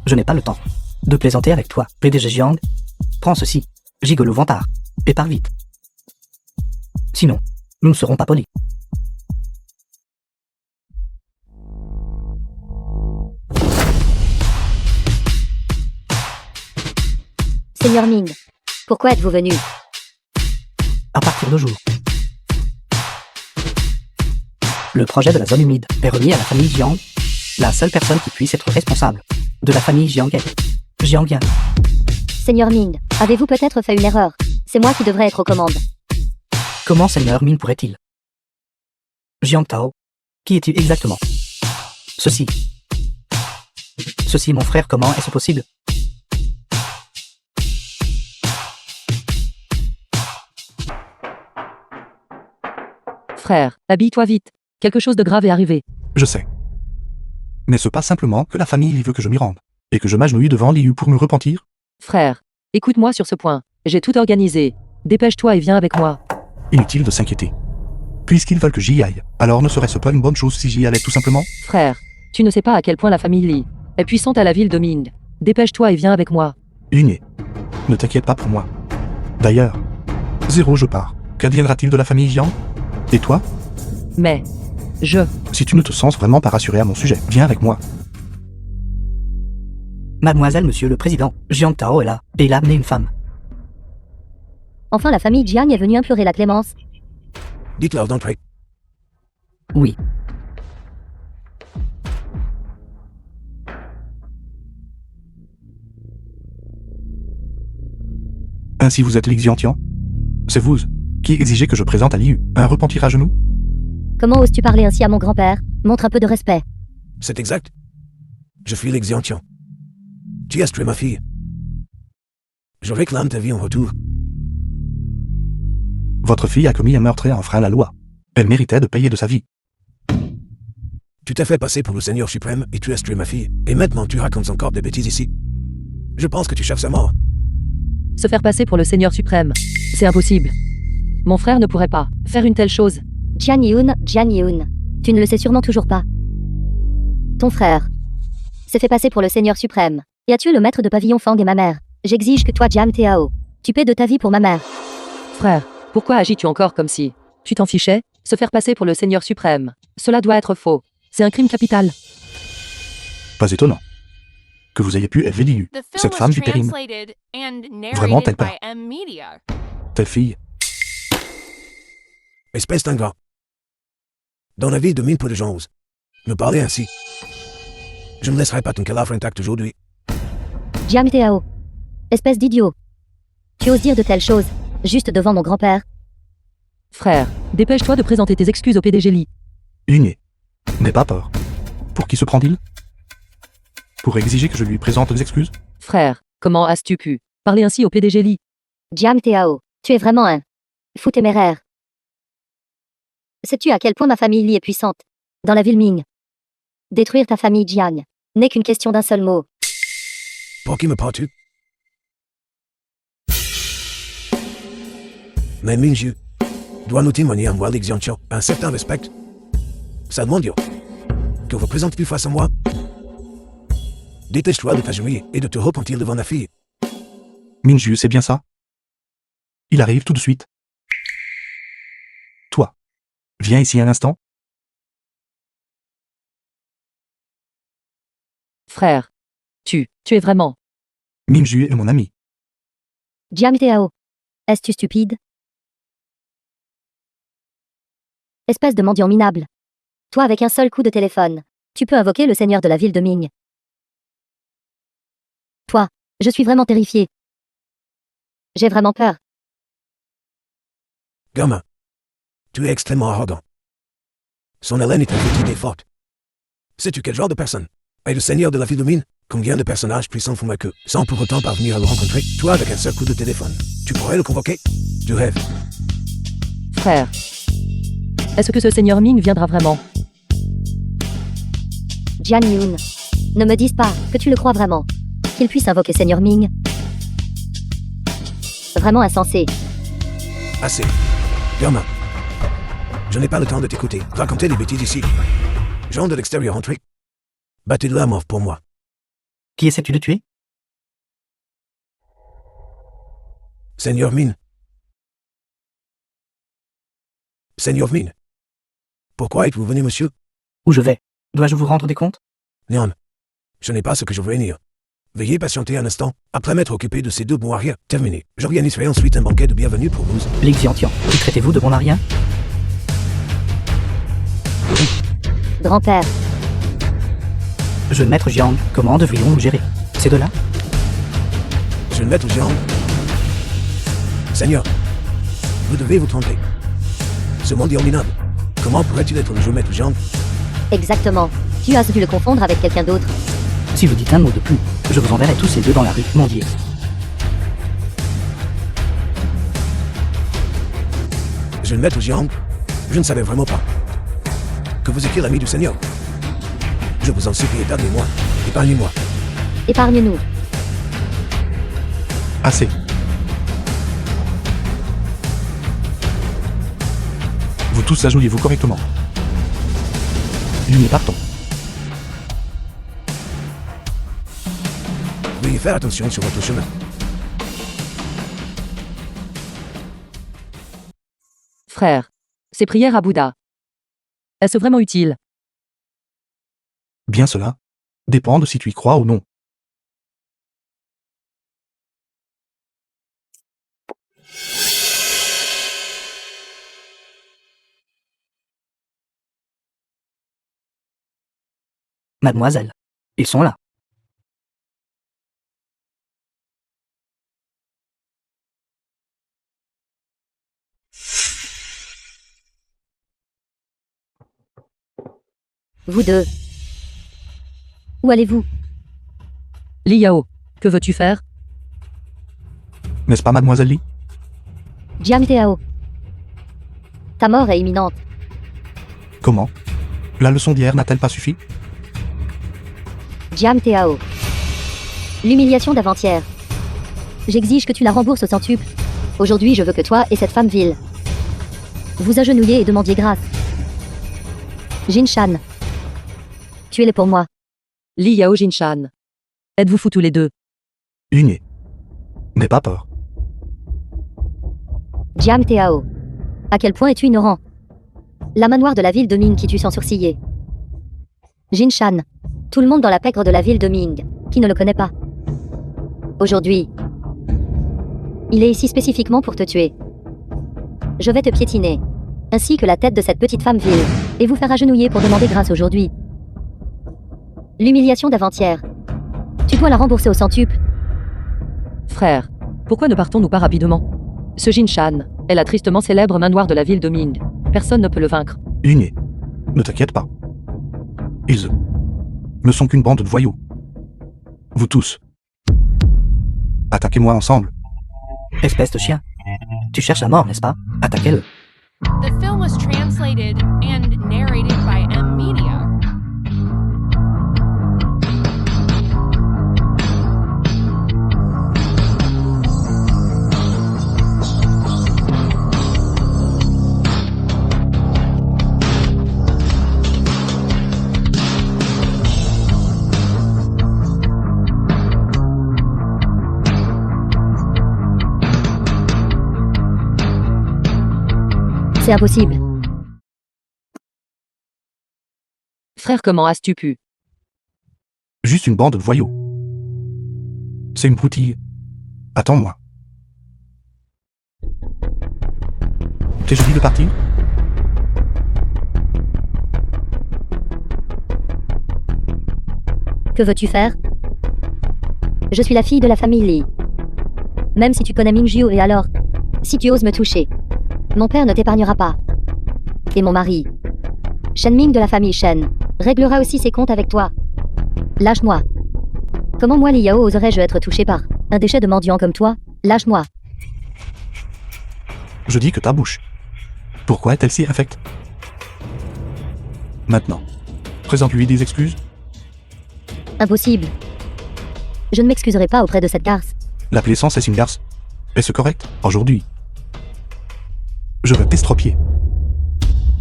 Je n'ai pas le temps de plaisanter avec toi, PDG Jiang. Prends ceci, gigolo vantard, et pars vite. Sinon, nous ne serons pas polis. Seigneur Ming, pourquoi êtes-vous venu? À partir de jour. Le projet de la zone humide est remis à la famille Jiang. La seule personne qui puisse être responsable de la famille Jiang est Jiang Yan. Seigneur Ming, avez-vous peut-être fait une erreur? C'est moi qui devrais être aux commandes. Comment Seigneur Min pourrait-il? Jiang Tao, qui es-tu exactement? Ceci, mon frère, comment est-ce possible? Frère, habille-toi vite. Quelque chose de grave est arrivé. Je sais. N'est-ce pas simplement que la famille y veut que je m'y rende, et que je m'agenouille devant Liu pour me repentir? Frère, écoute-moi sur ce point. J'ai tout organisé. Dépêche-toi et viens avec moi. Inutile de s'inquiéter. Puisqu'ils veulent que j'y aille, alors ne serait-ce pas une bonne chose si j'y allais tout simplement? Frère, tu ne sais pas à quel point la famille Li est puissante à la ville de Ming. Dépêche-toi et viens avec moi. Lunez. Ne t'inquiète pas pour moi. D'ailleurs, zéro je pars. Qu'adviendra-t-il de la famille Jiang? Et toi? Mais, Si tu ne te sens vraiment pas rassuré à mon sujet, viens avec moi. Mademoiselle, monsieur le président, Jiang Tao est là, et il a amené une femme. Enfin la famille Jiang est venue implorer la clémence. Dites-leur d'entrer. Oui. Ainsi vous êtes l'exiantian? C'est vous qui exigez que je présente à Liu un repentir à genoux? Comment oses-tu parler ainsi à mon grand-père? Montre un peu de respect. C'est exact. Je suis l'exiantian. Tu es ma fille. Je réclame ta vie en retour. Votre fille a commis un meurtre et a enfreint la loi. Elle méritait de payer de sa vie. Tu t'es fait passer pour le Seigneur suprême et tu es ma fille. Et maintenant tu racontes encore des bêtises ici. Je pense que tu cherches sa mort. se faire passer pour le Seigneur suprême, c'est impossible. Mon frère ne pourrait pas faire une telle chose. Jian Yun, tu ne le sais sûrement toujours pas. Ton frère s'est fait passer pour le Seigneur suprême et a tué le maître de pavillon Fang et ma mère. J'exige que toi, Jian Tao, tu paies de ta vie pour ma mère. Frère, pourquoi agis-tu encore comme si tu t'en fichais? Se faire passer pour le Seigneur suprême, cela doit être faux. C'est un crime capital. Pas étonnant que vous ayez pu élever Liu, cette femme vipérine. Vraiment, t'aimes pas. Telle fille. Espèce d'ingrat. Dans la vie de mille peu de gens osent me parler ainsi. Je ne laisserai pas ton cadavre intact aujourd'hui. Jian Tao, espèce d'idiot. Tu oses dire de telles choses, juste devant mon grand-père? Frère, dépêche-toi de présenter tes excuses au PDG Li. Ligné. N'aie pas peur. Pour qui se prend-il? Pour exiger que je lui présente des excuses? Frère, comment as-tu pu parler ainsi au PDG Lee? Jiang Tao, tu es vraiment un fou téméraire. Sais-tu à quel point ma famille Li est puissante dans la ville Ming? Détruire ta famille Jiang n'est qu'une question d'un seul mot. Pour qui me prends-tu? Mais Minju, dois-nous témoigner à moi l'exemption, un certain respect. Ça demande yo. Que vous présentez plus face à moi? Dépêche-toi de t'agenouiller et de te repentir devant la fille. Minju, c'est bien ça? Il arrive tout de suite. Toi, viens ici un instant. Frère, tu es vraiment... Minju est mon ami. Jiang Tao, es-tu stupide? Espèce de mendiant minable. Toi avec un seul coup de téléphone, tu peux invoquer le seigneur de la ville de Ming. Toi, je suis vraiment terrifié. J'ai vraiment peur. Gamin, tu es extrêmement arrogant. Son haleine est petite et forte. Sais-tu quel genre de personne? Et le seigneur de la ville de Ming, combien de personnages puissants font ma queue, sans pour autant parvenir à le rencontrer? Toi avec un seul coup de téléphone, tu pourrais le convoquer? Tu rêves. Frère, est-ce que ce seigneur Ming viendra vraiment? Jiang Yun, ne me dis pas que tu le crois vraiment. Qu'il puisse invoquer seigneur Ming. Vraiment insensé. Assez. Gamin. Je n'ai pas le temps de t'écouter raconter des bêtises ici. Gens de l'extérieur entrés. Battez-le à mort pour moi. Qui essaies-tu de tuer? Seigneur Min. Seigneur Min. Pourquoi êtes-vous venu, monsieur? Où je vais? Dois-je vous rendre des comptes? Non. Ce n'est pas ce que je veux venir. Veuillez patienter un instant. Après m'être occupé de ces deux bons arrières, terminé. J'organiserai ensuite un banquet de bienvenue pour vous. Les Xiantian, qui traitez-vous de bon arien? Grand-père, Jeune maître Jiang, comment devrions-nous gérer ces deux-là? Je vais le mettre au géant. Seigneur, vous devez vous tromper. Ce monde est minable. Comment pourrait-il être le jeu maître géant? exactement. Tu as dû le confondre avec quelqu'un d'autre. Si vous dites un mot de plus, je vous enverrai tous ces deux dans la rue, mon Dieu. Je vais le mettre au géant. Je ne savais vraiment pas que vous étiez l'ami du Seigneur. Je vous en supplie, épargnez-moi. Épargnez-moi. Épargne-nous. Assez. Vous tous agenouillez-vous correctement. Lui est partant. Veuillez faire attention sur votre chemin. Frère, ces prières à Bouddha. Est-ce vraiment utile? Bien cela dépend de si tu y crois ou non. Mademoiselle, ils sont là. Vous deux. Où allez-vous? Li Yao, que veux-tu faire? N'est-ce pas, mademoiselle Li? Jiang Tao. Ta mort est imminente. Comment? La leçon d'hier n'a-t-elle pas suffi? Jiang Tao. L'humiliation d'avant-hier. J'exige que tu la rembourses au centuple. Aujourd'hui, je veux que toi et cette femme vile vous agenouillez et demandiez grâce. Jin Shan. Tuez-les pour moi. Li Yao Jinshan. Êtes-vous fous tous les deux? Ligné. N'aie pas peur. Jiang Tao. À quel point es-tu ignorant? La manoir de la ville de Ming qui tue sans sourciller. Jin Shan. Tout le monde dans la pègre de la ville de Ming, qui ne le connaît pas. Aujourd'hui, il est ici spécifiquement pour te tuer. Je vais te piétiner, ainsi que la tête de cette petite femme vile, et vous faire agenouiller pour demander grâce aujourd'hui. L'humiliation d'avant-hier. Tu dois la rembourser au centuple. Frère, pourquoi ne partons-nous pas rapidement? Ce Jinshan est la tristement célèbre main noire de la ville de Ming. Personne ne peut le vaincre. Ligné. Ne t'inquiète pas. Ils ne sont qu'une bande de voyous. Vous tous. Attaquez-moi ensemble. Espèce de chien. Tu cherches la mort, n'est-ce pas? Attaquez-le. The film was translated and narrated by M Media. C'est impossible. Frère, comment as-tu pu? Juste une bande de voyous. C'est une broutille. Attends-moi. T'es joli de partir? Que veux-tu faire? Je suis la fille de la famille Lee. Même si tu connais Mingjiu et alors, si tu oses me toucher, mon père ne t'épargnera pas. Et mon mari, Shen Ming de la famille Shen, réglera aussi ses comptes avec toi. Lâche-moi. Comment moi, Li Yao, oserais-je être touché par un déchet de mendiant comme toi? Lâche-moi. Je dis que ta bouche. Pourquoi est-elle si infecte? Maintenant, présente-lui des excuses. Impossible. Je ne m'excuserai pas auprès de cette garce. L'appeler sans cesse une garce. Est-ce correct, aujourd'hui? Je vais t'estropier.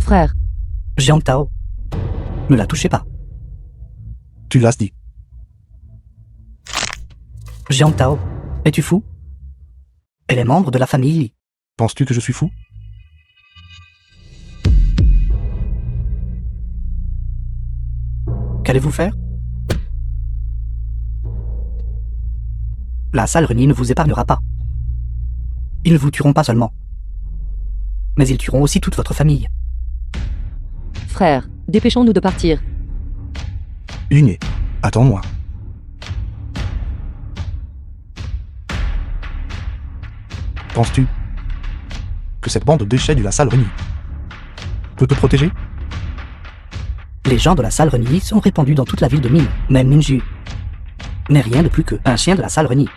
Frère, Jiang Tao. Ne la touchez pas. Tu l'as dit. Jiang Tao. Es-tu fou? Elle est membre de la famille Li. Penses-tu que je suis fou? Qu'allez-vous faire? La sale Reni ne vous épargnera pas. Ils ne vous tueront pas seulement, mais ils tueront aussi toute votre famille. frère, dépêchons-nous de partir. Ligné, attends-moi. Penses-tu que cette bande de déchets du La Salle Reni peut te protéger? Les gens de la salle Reni sont répandus dans toute la ville de Ming, même Minju n'est rien de plus qu'un chien de la salle Reni.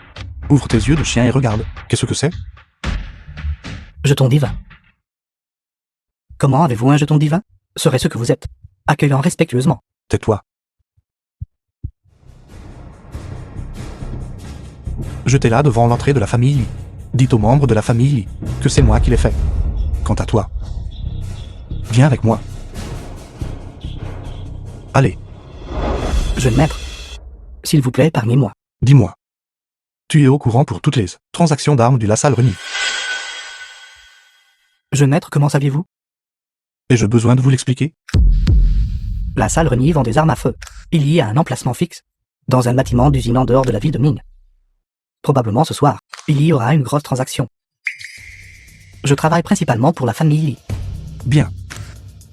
Ouvre tes yeux de chien et regarde. Qu'est-ce que c'est? Jeton divin. Comment avez-vous un jeton divin? Serait ce que vous êtes, accueillant respectueusement. Tais-toi. J'étais là devant l'entrée de la famille Li. Dites aux membres de la famille Li que c'est moi qui l'ai fait. Quant à toi, viens avec moi. Allez, Jeune maître, s'il vous plaît, épargnez-moi. dis-moi. Tu es au courant pour toutes les transactions d'armes du La Salle Reni. Jeune maître, comment saviez-vous? Ai-je besoin de vous l'expliquer? La salle Reni vend des armes à feu. Il y a un emplacement fixe, dans un bâtiment d'usine en dehors de la ville de Ming. Probablement ce soir, il y aura une grosse transaction. Je travaille principalement pour la famille Li. Bien.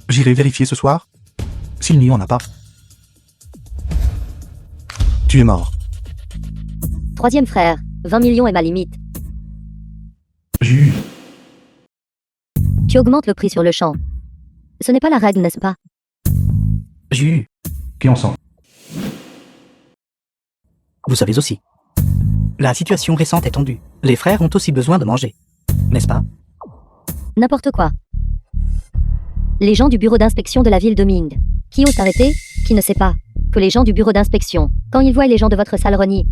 J'irai vérifier ce soir. S'il n'y en a pas. Tu es mort. Troisième frère, 20 millions est ma limite. J'ai Tu augmentes le prix sur le champ. Ce n'est pas la règle, n'est-ce pas? J'ai eu, qui en sent. vous savez aussi. La situation récente est tendue. Les frères ont aussi besoin de manger. N'est-ce pas? N'importe quoi. Les gens du bureau d'inspection de la ville de Ming. Qui ose s'arrêter? Qui ne sait pas que les gens du bureau d'inspection, quand ils voient les gens de votre salle Reni,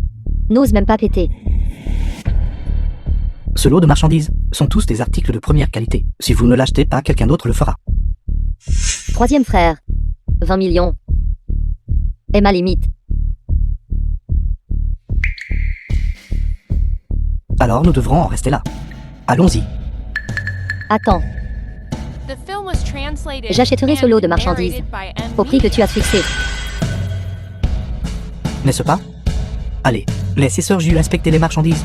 n'osent même pas péter. Ce lot de marchandises sont tous des articles de première qualité. Si vous ne l'achetez pas, quelqu'un d'autre le fera. Troisième frère, 20 millions est ma limite. Alors nous devrons en rester là. Allons-y. Attends, The film was translated j'achèterai ce lot de and marchandises narrated by M. au prix que tu as fixé. N'est-ce pas? Allez, laissez Sœur Jules inspecter les marchandises.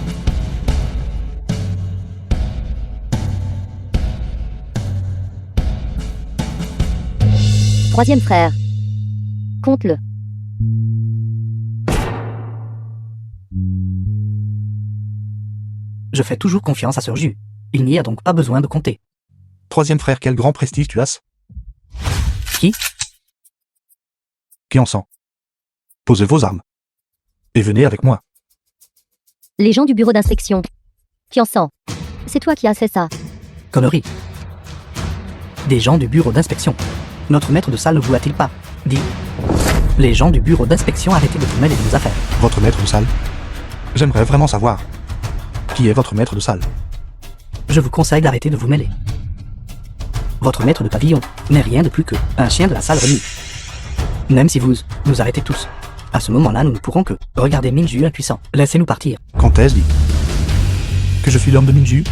Troisième frère, compte-le. Je fais toujours confiance à Sœur Jules. Il n'y a donc pas besoin de compter. Troisième frère, quel grand prestige tu as. Qui? Qui en sent. Posez vos armes. Et venez avec moi. Les gens du bureau d'inspection. Kiansan. C'est toi qui as fait ça. Connerie. Des gens du bureau d'inspection. Notre maître de salle ne vous a-t-il pas dit? Les gens du bureau d'inspection, arrêtez de vous mêler de nos affaires. Votre maître de salle? J'aimerais vraiment savoir. Qui est votre maître de salle? Je vous conseille d'arrêter de vous mêler. Votre maître de pavillon n'est rien de plus que un chien de la salle remis. Même si vous nous arrêtez tous, à ce moment-là, nous ne pourrons que regarder Minju impuissant. Laissez-nous partir. Quand est-ce dit que je suis l'homme de Minju?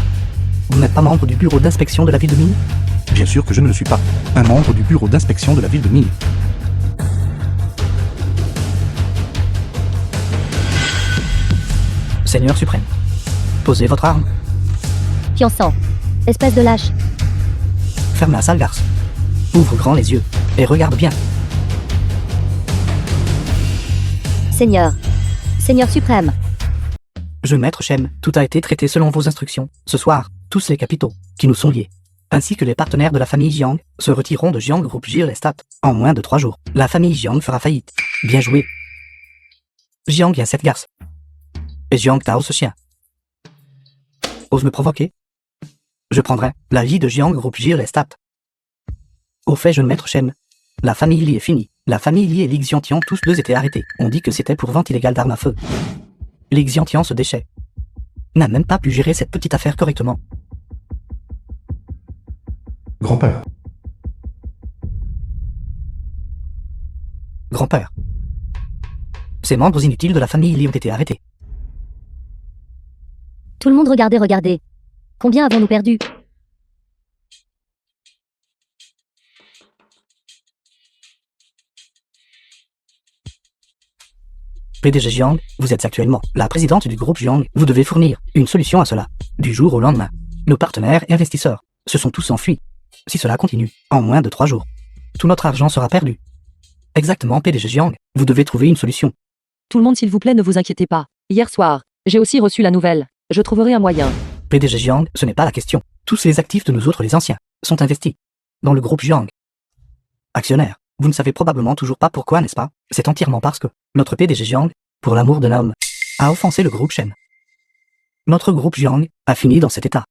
Vous n'êtes pas membre du bureau d'inspection de la ville de Mine? Bien sûr que je ne le suis pas. Un membre du bureau d'inspection de la ville de Mine. Seigneur suprême, posez votre arme. Kiansan. Espèce de lâche. Ferme la sale garce. Ouvre grand les yeux et regarde bien. Seigneur. Seigneur suprême. Je, maître Shem, tout a été traité selon vos instructions. Ce soir, tous les capitaux qui nous sont liés, ainsi que les partenaires de la famille Jiang, se retireront de Jiang Group Estate en moins de 3 jours. La famille Jiang fera faillite. Bien joué. Jiang a cette garce. Et Jiang Tao ce chien. Ose me provoquer? Je prendrai la vie de Jiang Group Estate. Au fait, jeune maître Shem, la famille Li est finie. La famille Li et Li Xiantian, tous deux étaient arrêtés. On dit que c'était pour vente illégale d'armes à feu. Li Xiantian, ce déchet, n'a même pas pu gérer cette petite affaire correctement. Grand-père. Grand-père. Ces membres inutiles de la famille Li ont été arrêtés. Tout le monde regardez. Combien avons-nous perdu? PDG Jiang, vous êtes actuellement la présidente du groupe Jiang. Vous devez fournir une solution à cela. Du jour au lendemain, nos partenaires et investisseurs se sont tous enfuis. Si cela continue, en moins de 3 jours, tout notre argent sera perdu. Exactement, PDG Jiang, vous devez trouver une solution. Tout le monde s'il vous plaît, ne vous inquiétez pas. Hier soir, j'ai aussi reçu la nouvelle. Je trouverai un moyen. PDG Jiang, ce n'est pas la question. Tous les actifs de nous autres, les anciens, sont investis dans le groupe Jiang. Actionnaire, vous ne savez probablement toujours pas pourquoi, n'est-ce pas? C'est entièrement parce que notre PDG Jiang, pour l'amour d'un homme, a offensé le groupe Shen. Notre groupe Jiang a fini dans cet état.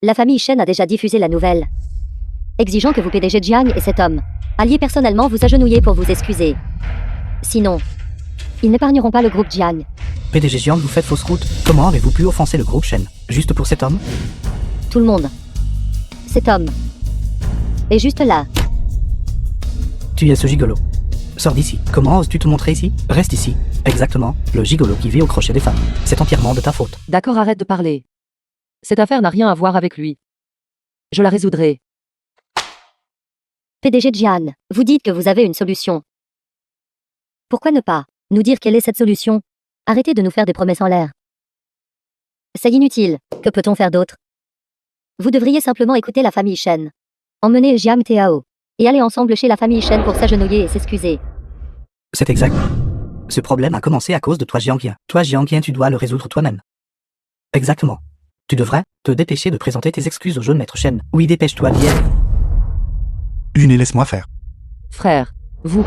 La famille Shen a déjà diffusé la nouvelle, exigeant que vous PDG Jiang et cet homme alliez personnellement vous agenouiller pour vous excuser. Sinon, ils n'épargneront pas le groupe Jiang. PDG Jiang, vous faites fausse route. Comment avez-vous pu offenser le groupe Shen, juste pour cet homme? Tout le monde. Cet homme est juste là. Tu es ce gigolo. Sors d'ici. Comment oses-tu te montrer ici? Reste ici. Exactement, le gigolo qui vit au crochet des femmes. C'est entièrement de ta faute. D'accord, arrête de parler. Cette affaire n'a rien à voir avec lui. Je la résoudrai. PDG Jiang, vous dites que vous avez une solution. Pourquoi ne pas nous dire quelle est cette solution? Arrêtez de nous faire des promesses en l'air. C'est inutile. Que peut-on faire d'autre? Vous devriez simplement écouter la famille Shen. Emmener Jiang Tao et aller ensemble chez la famille Shen pour s'agenouiller et s'excuser. C'est exact. Ce problème a commencé à cause de toi, Jiang Qian. Toi, Jiang Qian, tu dois le résoudre toi-même. Exactement. Tu devrais te dépêcher de présenter tes excuses au jeune maître Shen. Oui, dépêche-toi, bien. Une et laisse-moi faire. Frère, vous...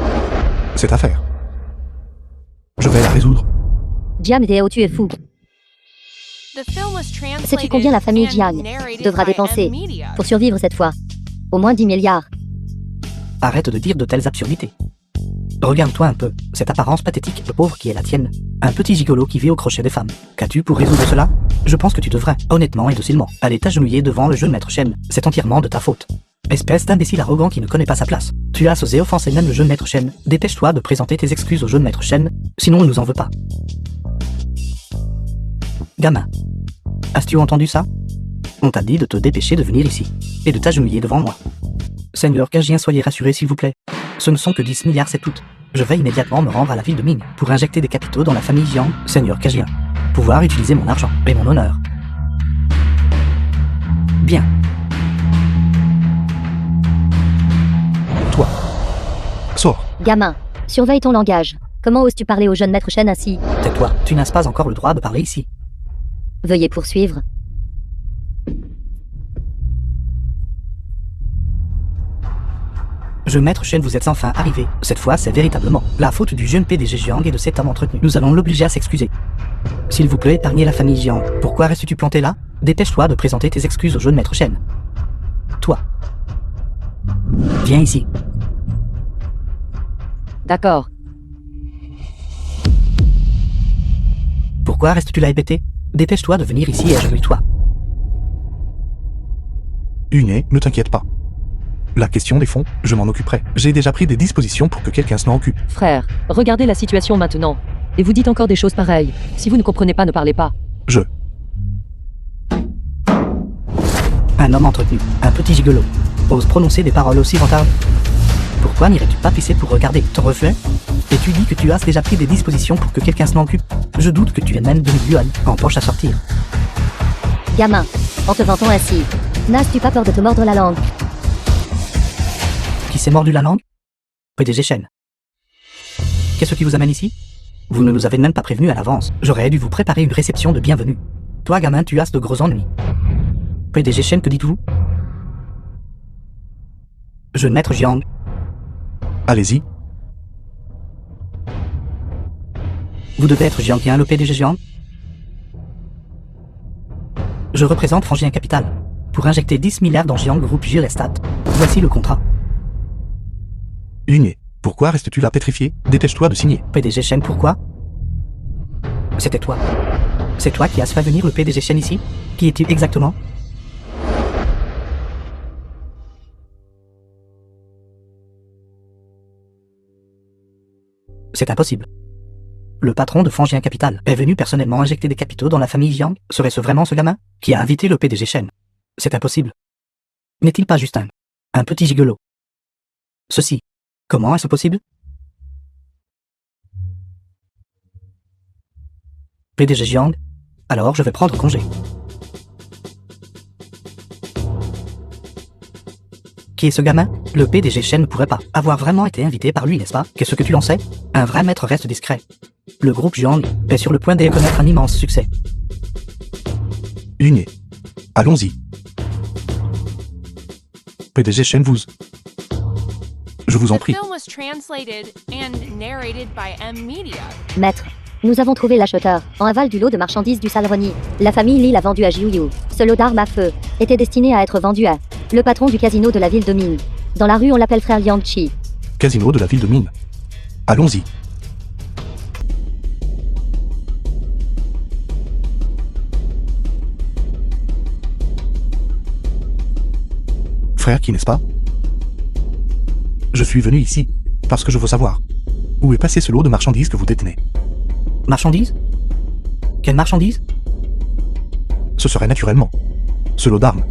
Cette affaire. Je vais la résoudre. Jiang Tao, tu es fou. Sais-tu combien la famille Jiang devra dépenser pour survivre cette fois? Au moins 10 milliards. Arrête de dire de telles absurdités. Regarde-toi un peu, cette apparence pathétique de pauvre qui est la tienne. Un petit gigolo qui vit au crochet des femmes. Qu'as-tu pour résoudre cela? Je pense que tu devrais, honnêtement et docilement, aller t'agenouiller devant le jeune maître Shen. C'est entièrement de ta faute. Espèce d'imbécile arrogant qui ne connaît pas sa place. Tu as osé offenser même le jeune maître Shen. Dépêche-toi de présenter tes excuses au jeune maître Shen, sinon on nous en veut pas. Gamin, as-tu entendu ça? On t'a dit de te dépêcher de venir ici, et de t'agenouiller devant moi. Seigneur Kajien, soyez rassuré s'il vous plaît. Ce ne sont que 10 milliards, c'est tout. Je vais immédiatement me rendre à la ville de Ming pour injecter des capitaux dans la famille Jiang, Seigneur Kajien. Pouvoir utiliser mon argent et mon honneur. Bien. Toi. Sors. Gamin, surveille ton langage. Comment oses-tu parler au jeune maître Shen ainsi? Tais-toi, tu n'as pas encore le droit de parler ici. Veuillez poursuivre. Jeune maître Shen, vous êtes enfin arrivé. Cette fois, c'est véritablement la faute du jeune PDG Jiang et de cet homme entretenu. Nous allons l'obliger à s'excuser. S'il vous plaît, épargnez la famille Jiang. Pourquoi restes-tu planté là? Dépêche-toi de présenter tes excuses au jeune maître Shen. Toi. Viens ici. D'accord. Pourquoi restes-tu là hébété? Dépêche-toi de venir ici et agenouille-toi. Uné, ne t'inquiète pas. La question des fonds, je m'en occuperai. J'ai déjà pris des dispositions pour que quelqu'un s'en occupe. Frère, regardez la situation maintenant. Et vous dites encore des choses pareilles. Si vous ne comprenez pas, ne parlez pas. Un homme entretenu, un petit gigolo, ose prononcer des paroles aussi vantardes. Pourquoi n'irais-tu pas pisser pour regarder ton reflet? Et tu dis que tu as déjà pris des dispositions pour que quelqu'un s'en occupe. Je doute que tu aies même 2000 yuan en poche à sortir. Gamin, en te vantant ainsi, n'as-tu pas peur de te mordre la langue? Qui s'est mordu la langue? PDG Shen. Qu'est-ce qui vous amène ici? Vous ne nous avez même pas prévenu à l'avance. J'aurais dû vous préparer une réception de bienvenue. Toi, gamin, tu as de gros ennuis. PDG Shen, que dites-vous? Jeune maître Jiang. Allez-y. Vous devez être Jiangien, le PDG Jiang? Je représente Frangien Capital. Pour injecter 10 milliards dans Jiang Group Jurestat. Voici le contrat. Uné, pourquoi restes-tu là pétrifié? Dépêche-toi de signer. PDG Shen, pourquoi? C'était toi. C'est toi qui as fait venir le PDG Shen ici? Qui es-tu exactement? C'est impossible. Le patron de Frangien Capital est venu personnellement injecter des capitaux dans la famille Jiang. Serait-ce vraiment ce gamin qui a invité le PDG Shen? C'est impossible. N'est-il pas juste un petit gigolo? Ceci, comment est-ce possible? PDG Jiang, alors je vais prendre congé. Qui est ce gamin? Le PDG Shen ne pourrait pas avoir vraiment été invité par lui, n'est-ce pas? Qu'est-ce que tu en sais? Un vrai maître reste discret. Le groupe Jiang est sur le point de connaître un immense succès. Uné. Allons-y. PDG Shen vous. Je vous en The prie. film was translated and narrated by M Media. Maître, nous avons trouvé l'acheteur, en aval du lot de marchandises du Salroni. La famille Li l'a vendu à Jiuyu. Ce lot d'armes à feu était destiné à être vendu à le patron du casino de la ville de Mine. Dans la rue, on l'appelle frère Liang Chi. Casino de la ville de Mine. Allons-y. Frère qui, n'est-ce pas? Je suis venu ici, parce que je veux savoir. Où est passé ce lot de marchandises que vous détenez? Marchandises? Quelle marchandise? Ce serait naturellement ce lot d'armes.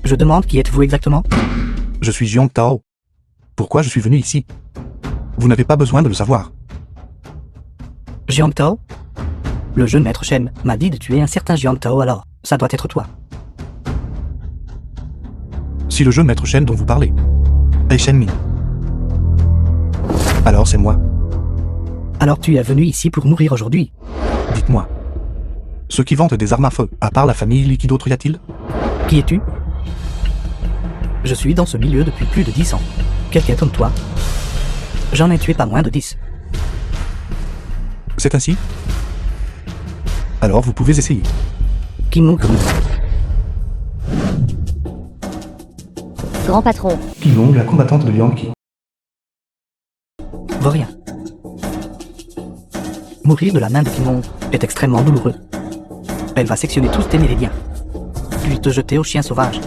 Je demande qui êtes-vous exactement? Je suis Jiang Tao. Pourquoi je suis venu ici? Vous n'avez pas besoin de le savoir. Jiang Tao? Le jeune maître Shen m'a dit de tuer un certain Jiang Tao, alors ça doit être toi. Si le jeune maître Shen dont vous parlez est Shen Min, alors c'est moi. Alors tu es venu ici pour mourir aujourd'hui? Dites-moi. Ceux qui vendent des armes à feu, à part la famille Li, qui d'autre y a-t-il? Qui es-tu? Je suis dans ce milieu depuis plus de 10 ans. Quelqu'un comme toi? J'en ai tué pas moins de 10. C'est ainsi? Alors vous pouvez essayer. Kim Gru. Grand patron, Kilong, la combattante de Liang Qi. Vaurien. Mourir de la main de Kimong est extrêmement douloureux. Elle va sectionner tous tes méridiens, puis te jeter au chien sauvage.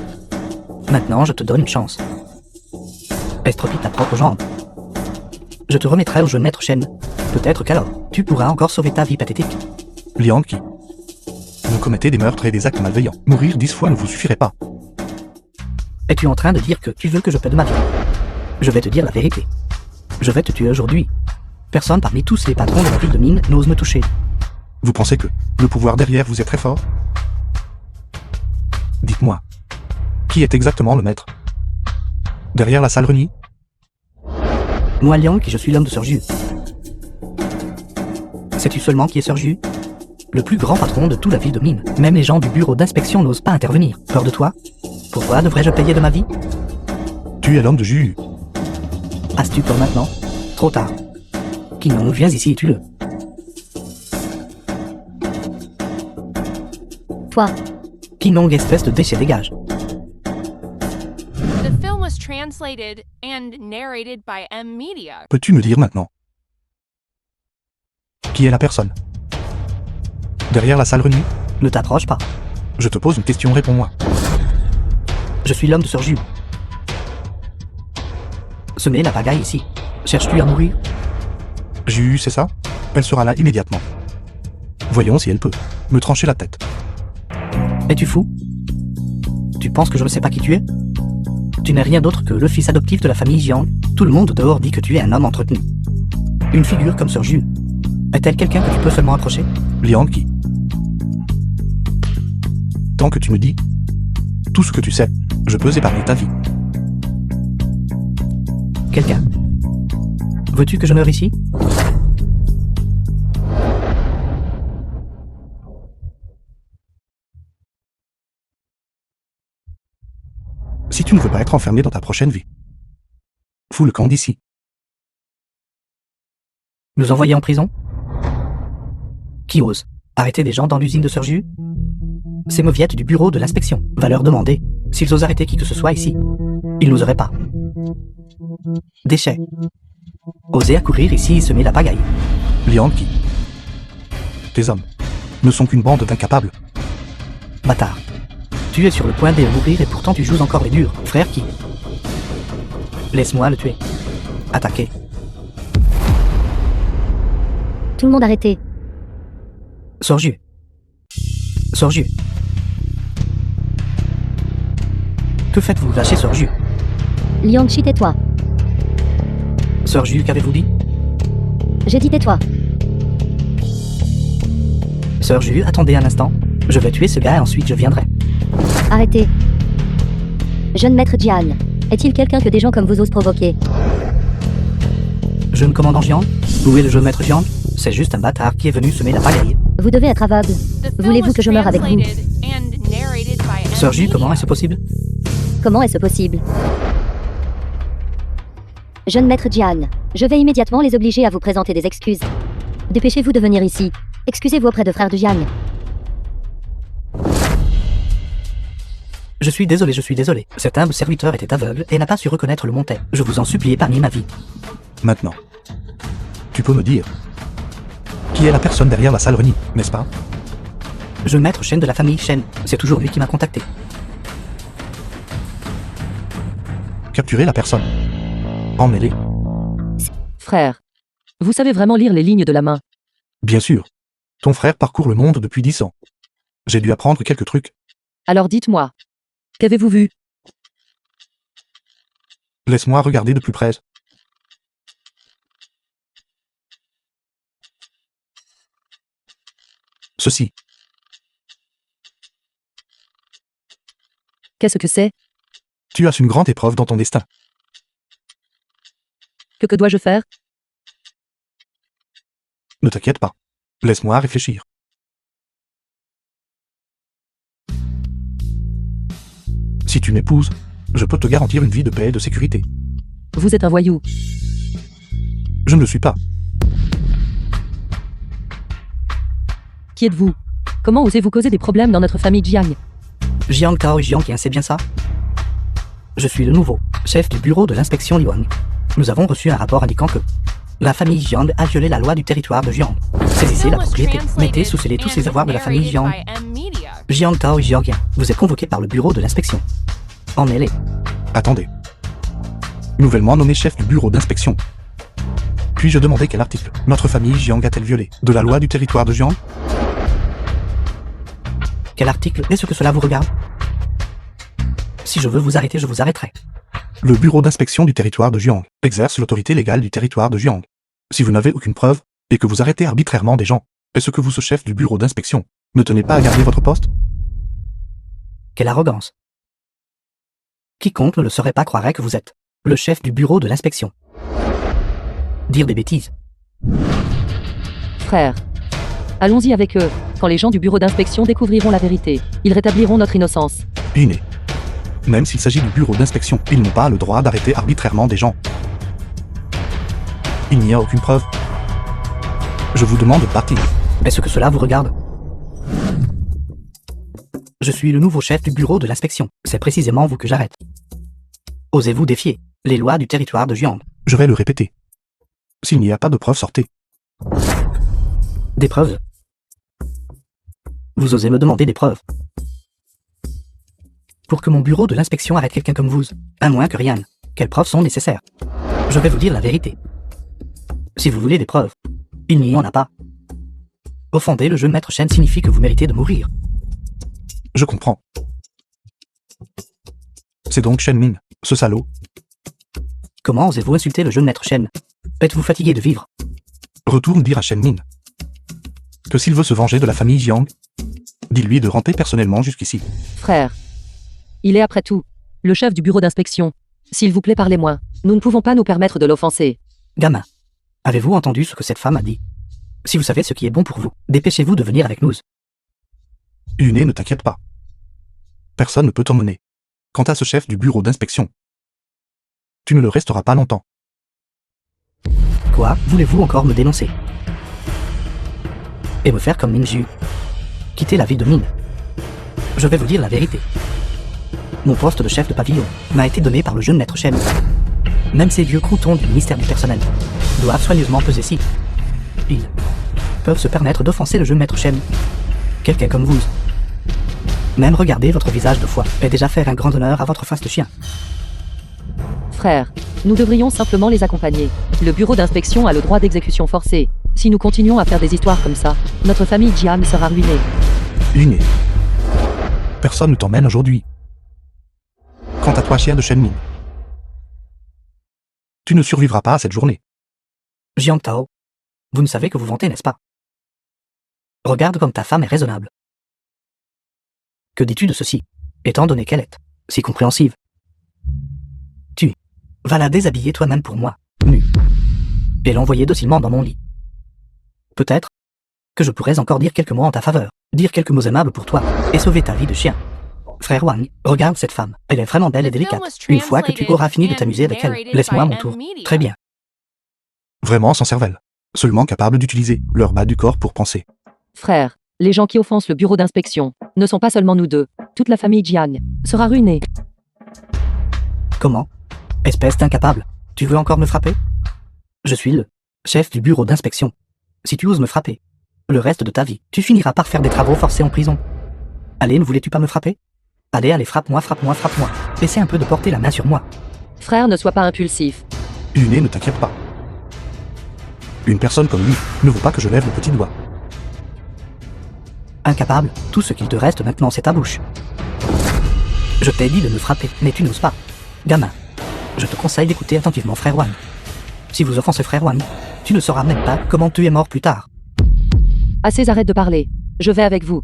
Maintenant, je te donne une chance. Estropie ta propre jambe. Je te remettrai au jeune maître Shen. Peut-être qu'alors, tu pourras encore sauver ta vie pathétique. Liang Qi. Vous commettez des meurtres et des actes malveillants. Mourir 10 fois ne vous suffirait pas. Es-tu en train de dire que tu veux que je paie de ma vie? Je vais te dire la vérité. Je vais te tuer aujourd'hui. Personne parmi tous les patrons de la ville de Mine n'ose me toucher. Vous pensez que le pouvoir derrière vous est très fort? Dites-moi. Qui est exactement le maître? Derrière la salle Reni? Moi, Liang, qui je suis l'homme de Sir Ju. Sais-tu seulement qui est Sir Ju? Le plus grand patron de toute la ville de Mine. Même les gens du bureau d'inspection n'osent pas intervenir. Peur de toi? Pourquoi devrais-je payer de ma vie? Tu es l'homme de Ju. À stupeur maintenant. Trop tard. Kinong, viens ici et tue-le. Toi, Kinong, espèce de déchet, dégage. The film was translated and narrated by M Media. Peux-tu me dire maintenant qui est la personne derrière la sale nuit? Ne t'approche pas. Je te pose une question, réponds-moi. Je suis l'homme de Sir Ju. Semez la pagaille ici. Cherches-tu à mourir? Ju, c'est ça? Elle sera là immédiatement. Voyons si elle peut me trancher la tête. Es-tu fou? Tu penses que je ne sais pas qui tu es? Tu n'es rien d'autre que le fils adoptif de la famille Jiang. Tout le monde dehors dit que tu es un homme entretenu. Une figure comme Sir Ju. Est-elle quelqu'un que tu peux seulement approcher? Liang qui? Tant que tu me dis tout ce que tu sais, je peux épargner ta vie. Quelqu'un. Veux-tu que je meure ici? Si tu ne veux pas être enfermé dans ta prochaine vie, fous le camp d'ici. Nous envoyer en prison? Qui ose arrêter des gens dans l'usine de Sir Ju? Ces mauviettes du bureau de l'inspection va leur demander s'ils osent arrêter qui que ce soit ici. Ils n'oseraient pas. Déchets. Oser accourir ici et semer la pagaille. Liang qui? Tes hommes ne sont qu'une bande d'incapables. Bâtard. Tu es sur le point de mourir et pourtant tu joues encore les durs. Frère qui? Laisse-moi le tuer. Attaquer. tout le monde arrêté. Sir Ju. Sir Ju. Que faites-vous? Lâchez Sir Ju. Liang Chi, tais-toi. Sir Ju, qu'avez-vous dit? J'ai dit tais-toi. Sir Ju, attendez un instant. Je vais tuer ce gars et ensuite je viendrai. Arrêtez. Jeune maître Jian, est-il quelqu'un que des gens comme vous osent provoquer? Jeune commandant Jiang? Où est le jeune maître Jiang? C'est juste un bâtard qui est venu semer la pagaille. Vous devez être aveugle. Voulez-vous que je meure avec vous? Sir Ju, comment est-ce possible? Comment est-ce possible? Jeune maître Jian, je vais immédiatement les obliger à vous présenter des excuses. Dépêchez-vous de venir ici. Excusez-vous auprès de frère de Jiang. Je suis désolé. Cet humble serviteur était aveugle et n'a pas su reconnaître le montet. Je vous en supplie, épargnez ma vie. Maintenant, tu peux me dire qui est la personne derrière la sale renie, n'est-ce pas? Jeune maître Shen de la famille Shen, c'est toujours lui qui m'a contacté. Capturer la personne. Emmenez-les. Frère, vous savez vraiment lire les lignes de la main? Bien sûr. Ton frère parcourt le monde depuis 10 ans. J'ai dû apprendre quelques trucs. Alors dites-moi, qu'avez-vous vu? Laisse-moi regarder de plus près. Ceci. Qu'est-ce que c'est? Tu as une grande épreuve dans ton destin. Que dois-je faire? Ne t'inquiète pas. Laisse-moi réfléchir. Si tu m'épouses, je peux te garantir une vie de paix et de sécurité. Vous êtes un voyou. Je ne le suis pas. Qui êtes-vous? Comment osez-vous causer des problèmes dans notre famille Jiang? Jiang Tao Jiang, c'est bien ça? Je suis le nouveau chef du bureau de l'inspection Liwang. Nous avons reçu un rapport indiquant que la famille Jiang a violé la loi du territoire de Jiang. Saisissez la propriété, mettez sous scellé tous les avoirs de la famille Jiang. Jiang Tao Jiang, vous êtes convoqué par le bureau de l'inspection. Emmenez-les. Attendez. Nouvellement nommé chef du bureau d'inspection. Puis-je demander quel article notre famille Jiang a-t-elle violé de la loi du territoire de Jiang? Quel article? Est-ce que cela vous regarde? Si je veux vous arrêter, je vous arrêterai. Le bureau d'inspection du territoire de Jiang exerce l'autorité légale du territoire de Jiang. Si vous n'avez aucune preuve, et que vous arrêtez arbitrairement des gens, est-ce que vous, ce chef du bureau d'inspection, ne tenez pas à garder votre poste? Quelle arrogance! Quiconque ne le saurait pas croirait que vous êtes le chef du bureau de l'inspection. Dire des bêtises. Frère, allons-y avec eux. Quand les gens du bureau d'inspection découvriront la vérité, ils rétabliront notre innocence. Inné. Même s'il s'agit du bureau d'inspection, ils n'ont pas le droit d'arrêter arbitrairement des gens. Il n'y a aucune preuve. Je vous demande de partir. Est-ce que cela vous regarde? Je suis le nouveau chef du bureau de l'inspection. C'est précisément vous que j'arrête. Osez-vous défier les lois du territoire de Jiang? Je vais le répéter. S'il n'y a pas de preuves, sortez. Des preuves? Vous osez me demander des preuves? Pour que mon bureau de l'inspection arrête quelqu'un comme vous, à moins que rien, quelles preuves sont nécessaires? Je vais vous dire la vérité. Si vous voulez des preuves, il n'y en a pas. Offender le jeu Maître Shen signifie que vous méritez de mourir. Je comprends. C'est donc Shen Min, ce salaud. Comment osez-vous insulter le jeu Maître Shen? Êtes-vous fatigué de vivre? Retourne dire à Shen Min que s'il veut se venger de la famille Jiang, dis-lui de rentrer personnellement jusqu'ici. Frère. Il est après tout le chef du bureau d'inspection. S'il vous plaît, parlez moins. Nous ne pouvons pas nous permettre de l'offenser. Gamin, avez-vous entendu ce que cette femme a dit? Si vous savez ce qui est bon pour vous, dépêchez-vous de venir avec nous. Yune, ne t'inquiète pas. Personne ne peut t'emmener. Quant à ce chef du bureau d'inspection, tu ne le resteras pas longtemps. Quoi, voulez-vous encore me dénoncer? Et me faire comme Minju? Quitter la ville de Mine? Je vais vous dire la vérité. Mon poste de chef de pavillon m'a été donné par le jeune maître Shen. Même ces vieux croutons du ministère du personnel doivent soigneusement peser si. Ils peuvent se permettre d'offenser le jeune maître Shen. Quelqu'un comme vous. Même regarder votre visage de fois est déjà faire un grand honneur à votre face de chien. Frère, nous devrions simplement les accompagner. Le bureau d'inspection a le droit d'exécution forcée. Si nous continuons à faire des histoires comme ça, notre famille Jiang sera ruinée. Yune, personne ne t'emmène aujourd'hui. Quant à toi, chien de Shen Min, tu ne survivras pas à cette journée. Jiang Tao, vous ne savez que vous vantez, n'est-ce pas? Regarde comme ta femme est raisonnable. Que dis-tu de ceci, étant donné qu'elle est si compréhensive? Tu vas la déshabiller toi-même pour moi, nue, et l'envoyer docilement dans mon lit. Peut-être que je pourrais encore dire quelques mots en ta faveur, dire quelques mots aimables pour toi, et sauver ta vie de chien. Frère Wang, regarde cette femme, elle est vraiment belle et délicate. Une fois que tu auras fini de t'amuser avec elle, laisse-moi mon tour. Très bien. Vraiment sans cervelle. Seulement capable d'utiliser leur bas du corps pour penser. Frère, les gens qui offensent le bureau d'inspection ne sont pas seulement nous deux. Toute la famille Jiang sera ruinée. Comment? Espèce d'incapable, tu veux encore me frapper? Je suis le chef du bureau d'inspection. Si tu oses me frapper, le reste de ta vie, tu finiras par faire des travaux forcés en prison. Allez, ne voulais-tu pas me frapper? Allez, frappe-moi, frappe-moi, frappe-moi. Essaie un peu de porter la main sur moi. Frère, ne sois pas impulsif. Yune, ne t'inquiète pas. Une personne comme lui ne vaut pas que je lève le petit doigt. Incapable, tout ce qu'il te reste maintenant, c'est ta bouche. Je t'ai dit de me frapper, mais tu n'oses pas. Gamin, je te conseille d'écouter attentivement Frère Wang. Si vous offensez Frère Wang, tu ne sauras même pas comment tu es mort plus tard. Assez, arrête de parler. Je vais avec vous.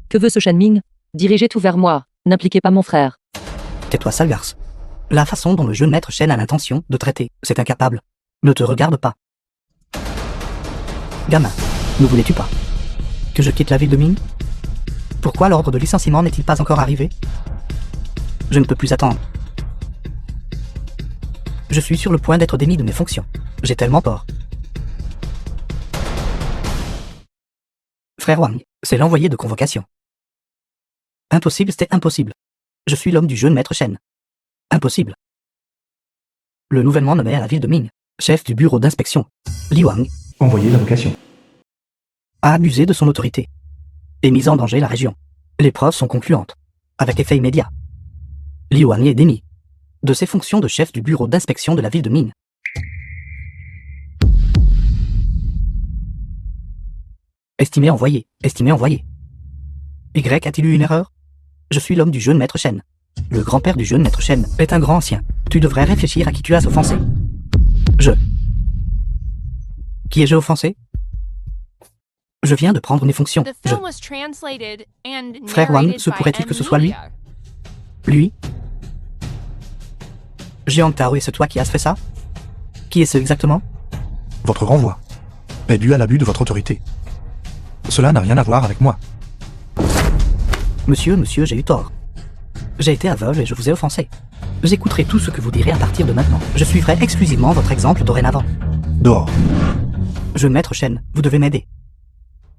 Que veut ce Shen Ming? Dirigez tout vers moi. N'impliquez pas mon frère. Tais-toi, sale garce. La façon dont le jeune maître Shen a l'intention de traiter cet incapable ne te regarde pas. Gamin, ne voulais-tu pas que je quitte la ville de Ming? Pourquoi l'ordre de licenciement n'est-il pas encore arrivé? Je ne peux plus attendre. Je suis sur le point d'être démis de mes fonctions. J'ai tellement peur. Frère Wang, c'est l'envoyé de convocation. Impossible, c'était impossible. Je suis l'homme du jeune maître Shen. Impossible. Le nouvellement nommé à la ville de Ming, chef du bureau d'inspection, Li Wang, Envoyez la vocation. a abusé de son autorité et mis en danger la région. Les preuves sont concluantes, avec effet immédiat. Li Wang est démis de ses fonctions de chef du bureau d'inspection de la ville de Ming. Estimé envoyé, estimé envoyé. Y a-t-il eu une erreur? Je suis l'homme du jeune maître Shen. Le grand-père du jeune maître Shen est un grand ancien. Tu devrais réfléchir à qui tu as offensé. Qui ai-je offensé? Je viens de prendre mes fonctions. The film was translated and Frère Wang, narrated se by pourrait-il que ce M. soit lui? Media. Lui? Jiang Tao, et c'est toi qui as fait ça? Qui est-ce exactement? Votre renvoi est dû à l'abus de votre autorité. Cela n'a rien à voir avec moi. Monsieur, j'ai eu tort. J'ai été aveugle et je vous ai offensé. J'écouterai tout ce que vous direz à partir de maintenant. Je suivrai exclusivement votre exemple dorénavant. Dehors. Jeune maître Chen, vous devez m'aider.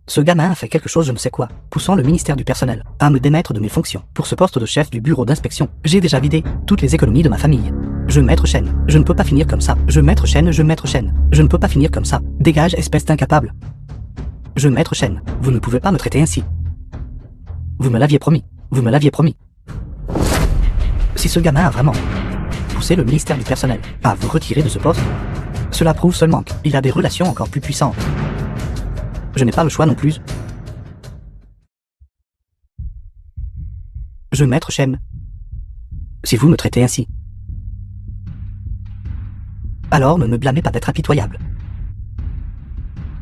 Ce gamin a fait quelque chose je ne sais quoi, poussant le ministère du personnel à me démettre de mes fonctions. Pour ce poste de chef du bureau d'inspection, j'ai déjà vidé toutes les économies de ma famille. Jeune maître Chen, je ne peux pas finir comme ça. Jeune maître Chen, je ne peux pas finir comme ça. Dégage, espèce d'incapable. Jeune maître Chen, vous ne pouvez pas me traiter ainsi. Vous me l'aviez promis. Vous me l'aviez promis. Si ce gamin a vraiment poussé le ministère du personnel à vous retirer de ce poste, cela prouve seulement qu'il a des relations encore plus puissantes. Je n'ai pas le choix non plus. Je maître Chen. Si vous me traitez ainsi, alors ne me blâmez pas d'être impitoyable.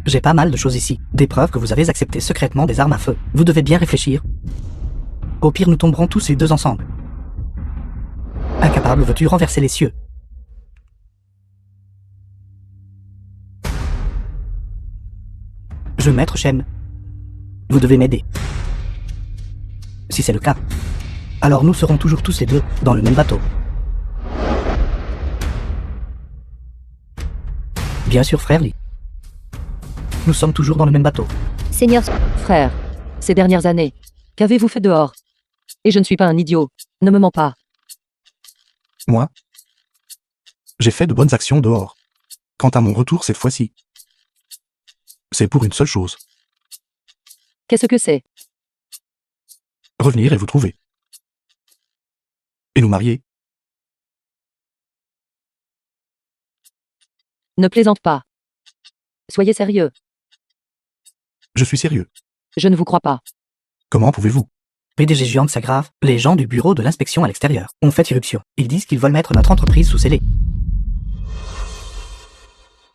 J'ai pas mal de choses ici, des preuves que vous avez accepté secrètement des armes à feu. Vous devez bien réfléchir. Au pire, nous tomberons tous les deux ensemble. Incapable, veux-tu renverser les cieux? Je maître Chen. Vous devez m'aider. Si c'est le cas, alors nous serons toujours tous les deux dans le même bateau. Bien sûr, frère Lee. Nous sommes toujours dans le même bateau. Seigneur, Frère, ces dernières années, qu'avez-vous fait dehors? Et je ne suis pas un idiot. Ne me mens pas. Moi, j'ai fait de bonnes actions dehors. Quant à mon retour cette fois-ci, c'est pour une seule chose. Qu'est-ce que c'est? Revenir et vous trouver. Et nous marier. Ne plaisante pas. Soyez sérieux. Je suis sérieux. Je ne vous crois pas. Comment pouvez-vous? PDG Jiang s'aggrave, les gens du bureau de l'inspection à l'extérieur ont fait irruption. Ils disent qu'ils veulent mettre notre entreprise sous scellé.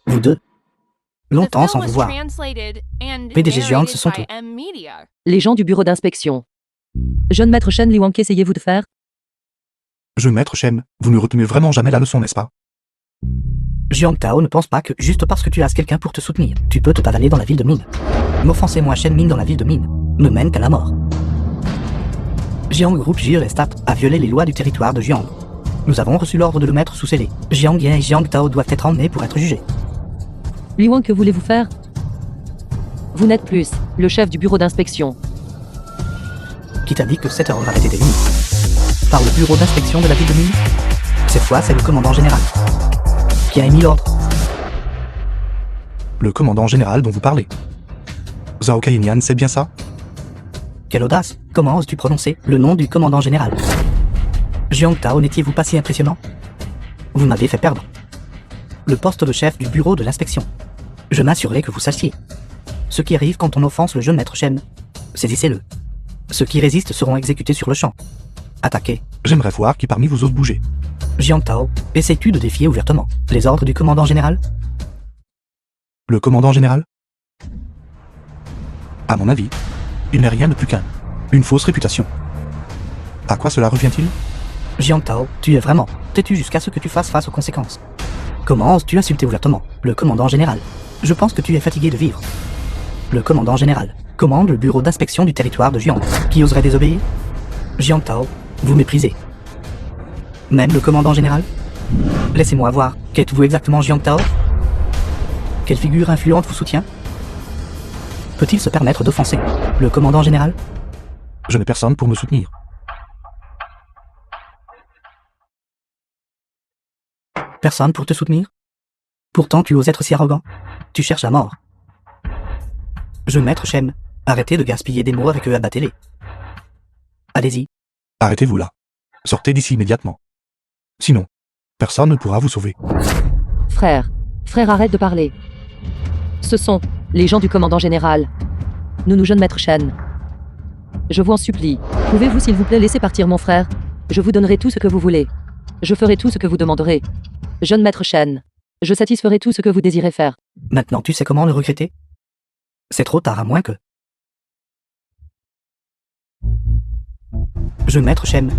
Vous deux, longtemps sans vous voir. PDG Jiang, ce sont eux. Les gens du bureau d'inspection. Jeune maître Chen Liwang, qu'essayez-vous de faire? Je maître Shen, vous ne retenez vraiment jamais la leçon, n'est-ce pas? Jiang Tao ne pense pas que juste parce que tu as quelqu'un pour te soutenir, tu peux te pavaner dans la ville de Mine. M'offenser moi Shen Mine dans la ville de Mine ne mène qu'à la mort. Jiang Group Jir Estate a violé les lois du territoire de Jiang. Nous avons reçu l'ordre de le mettre sous scellé. Jiang Yen et Jiang Tao doivent être emmenés pour être jugés. Liwang, que voulez-vous faire? Vous n'êtes plus le chef du bureau d'inspection. Qui t'a dit que cette ordre avait été émis par le bureau d'inspection de la ville de Mine? Cette fois, c'est le commandant général qui a émis l'ordre. Le commandant général dont vous parlez. Zhao Kainian, c'est bien ça? Quelle audace! Comment oses-tu prononcer le nom du commandant général? Jiang Tao, n'étiez-vous pas si impressionnant? Vous m'avez fait perdre le poste de chef du bureau de l'inspection. Je m'assurerai que vous sachiez ce qui arrive quand on offense le jeune maître Chen. Saisissez-le. Ceux qui résistent seront exécutés sur le champ. Attaquez. J'aimerais voir qui parmi vous ose bouger. Jiang Tao, essaies-tu de défier ouvertement les ordres du commandant général? Le commandant général? À mon avis, il n'est rien de plus une fausse réputation. À quoi cela revient-il? Jiang Tao, tu es vraiment têtu jusqu'à ce que tu fasses face aux conséquences. Comment oses-tu insulter ouvertement le commandant général? Je pense que tu es fatigué de vivre. Le commandant général commande le bureau d'inspection du territoire de Jiang. Qui oserait désobéir? Jiang Tao, vous méprisez. Même le commandant général? Laissez-moi voir, qu'êtes-vous exactement Jiang Tao? Quelle figure influente vous soutient? Peut-il se permettre d'offenser le commandant général? Je n'ai personne pour me soutenir. Personne pour te soutenir? Pourtant tu oses être si arrogant. Tu cherches la mort. Je maître Shen, arrêtez de gaspiller des mots avec eux, abattez-les. Allez-y. Arrêtez-vous là. Sortez d'ici immédiatement. Sinon, personne ne pourra vous sauver. Frère, arrête de parler. Ce sont les gens du commandant général. Nous jeune maître Chen. Je vous en supplie, pouvez-vous s'il vous plaît laisser partir mon frère? Je vous donnerai tout ce que vous voulez. Je ferai tout ce que vous demanderez. Jeune maître Chen, je satisferai tout ce que vous désirez faire. Maintenant tu sais comment le regretter? C'est trop tard à moins que... Jeune maître Chen.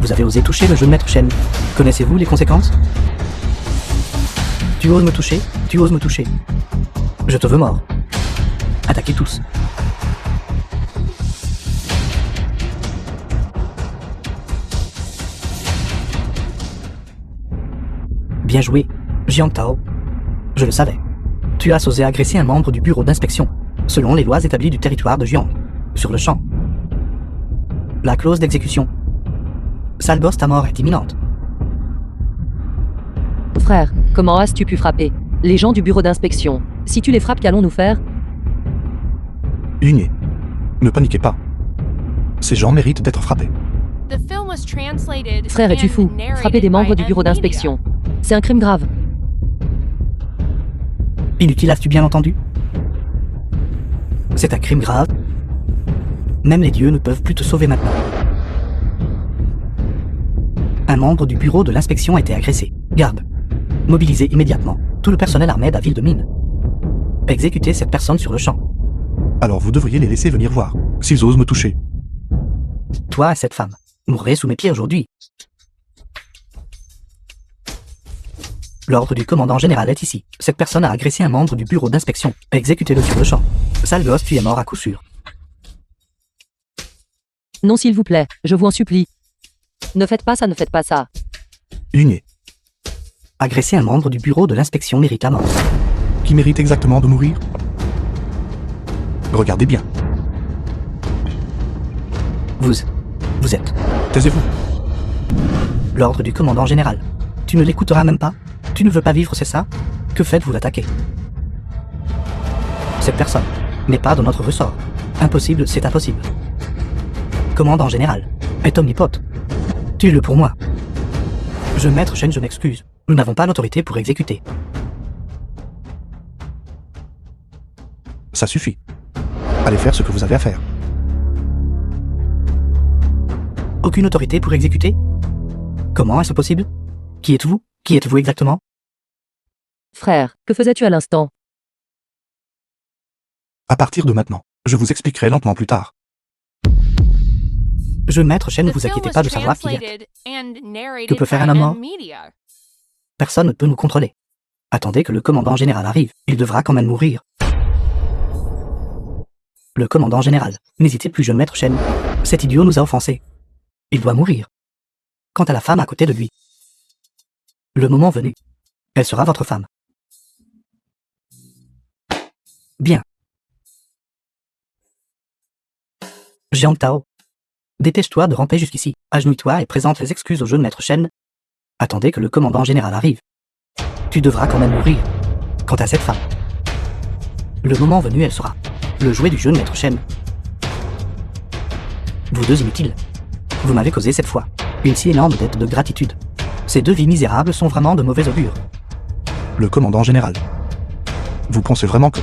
Vous avez osé toucher le jeune maître Chen. Connaissez-vous les conséquences? Tu oses me toucher? Tu oses me toucher? Je te veux mort. Attaquez tous. Bien joué, Jiang Tao. Je le savais. Tu as osé agresser un membre du bureau d'inspection, selon les lois établies du territoire de Jiang. Sur le champ. La clause d'exécution. Sale gosse, ta mort est imminente. Frère, comment as-tu pu frapper les gens du bureau d'inspection? Si tu les frappes, qu'allons-nous faire? Ligné. Ne paniquez pas. Ces gens méritent d'être frappés. The film was translated Frère, es-tu and fou? narrated Frapper des membres by du bureau M Media. d'inspection. C'est un crime grave. Inutile, as-tu bien entendu? C'est un crime grave. Même les dieux ne peuvent plus te sauver maintenant. Un membre du bureau de l'inspection a été agressé. Garde. Mobilisez immédiatement tout le personnel armé de la ville de Mine. Exécutez cette personne sur le champ. Alors vous devriez les laisser venir voir, s'ils osent me toucher. Toi et cette femme mourrez sous mes pieds aujourd'hui. L'ordre du commandant général est ici. Cette personne a agressé un membre du bureau d'inspection. Exécutez-le sur le champ. Sale gosse, tu es mort à coup sûr. Non, s'il vous plaît, je vous en supplie. Ne faites pas ça, ne faites pas ça. Ligné. Agresser un membre du bureau de l'inspection mérite la mort. Qui mérite exactement de mourir? Regardez bien. Vous êtes. Taisez-vous. L'ordre du commandant général. Tu ne l'écouteras même pas? Tu ne veux pas vivre, c'est ça? Que faites-vous l'attaquer? Cette personne n'est pas de notre ressort. Impossible, c'est impossible. Commandant général est omnipote. Tue-le pour moi. Maître Shen, je m'excuse. Nous n'avons pas l'autorité pour exécuter. Ça suffit. Allez faire ce que vous avez à faire. Aucune autorité pour exécuter? Comment est-ce possible? Qui êtes-vous? Qui êtes-vous exactement? Frère, que faisais-tu à l'instant? À partir de maintenant, je vous expliquerai lentement plus tard. Maître Shen, ne The vous film inquiétez was pas de savoir qui est. translated and narrated Que peut faire by un homme mort? M Media. Personne ne peut nous contrôler. Attendez que le commandant général arrive. Il devra quand même mourir. Le commandant général. N'hésitez plus, jeune maître Shen. Cet idiot nous a offensés. Il doit mourir. Quant à la femme à côté de lui. Le moment venu, elle sera votre femme. Bien. Jiang Tao. Dépêche-toi de ramper jusqu'ici. Agenouille-toi et présente les excuses au jeune maître Shen. Attendez que le commandant général arrive. Tu devras quand même mourir. Quant à cette femme. Le moment venu, elle sera le jouet du jeune maître Shen. Vous deux inutiles. Vous m'avez causé cette fois une si énorme dette de gratitude. Ces deux vies misérables sont vraiment de mauvais augure. Le commandant général. Vous pensez vraiment que...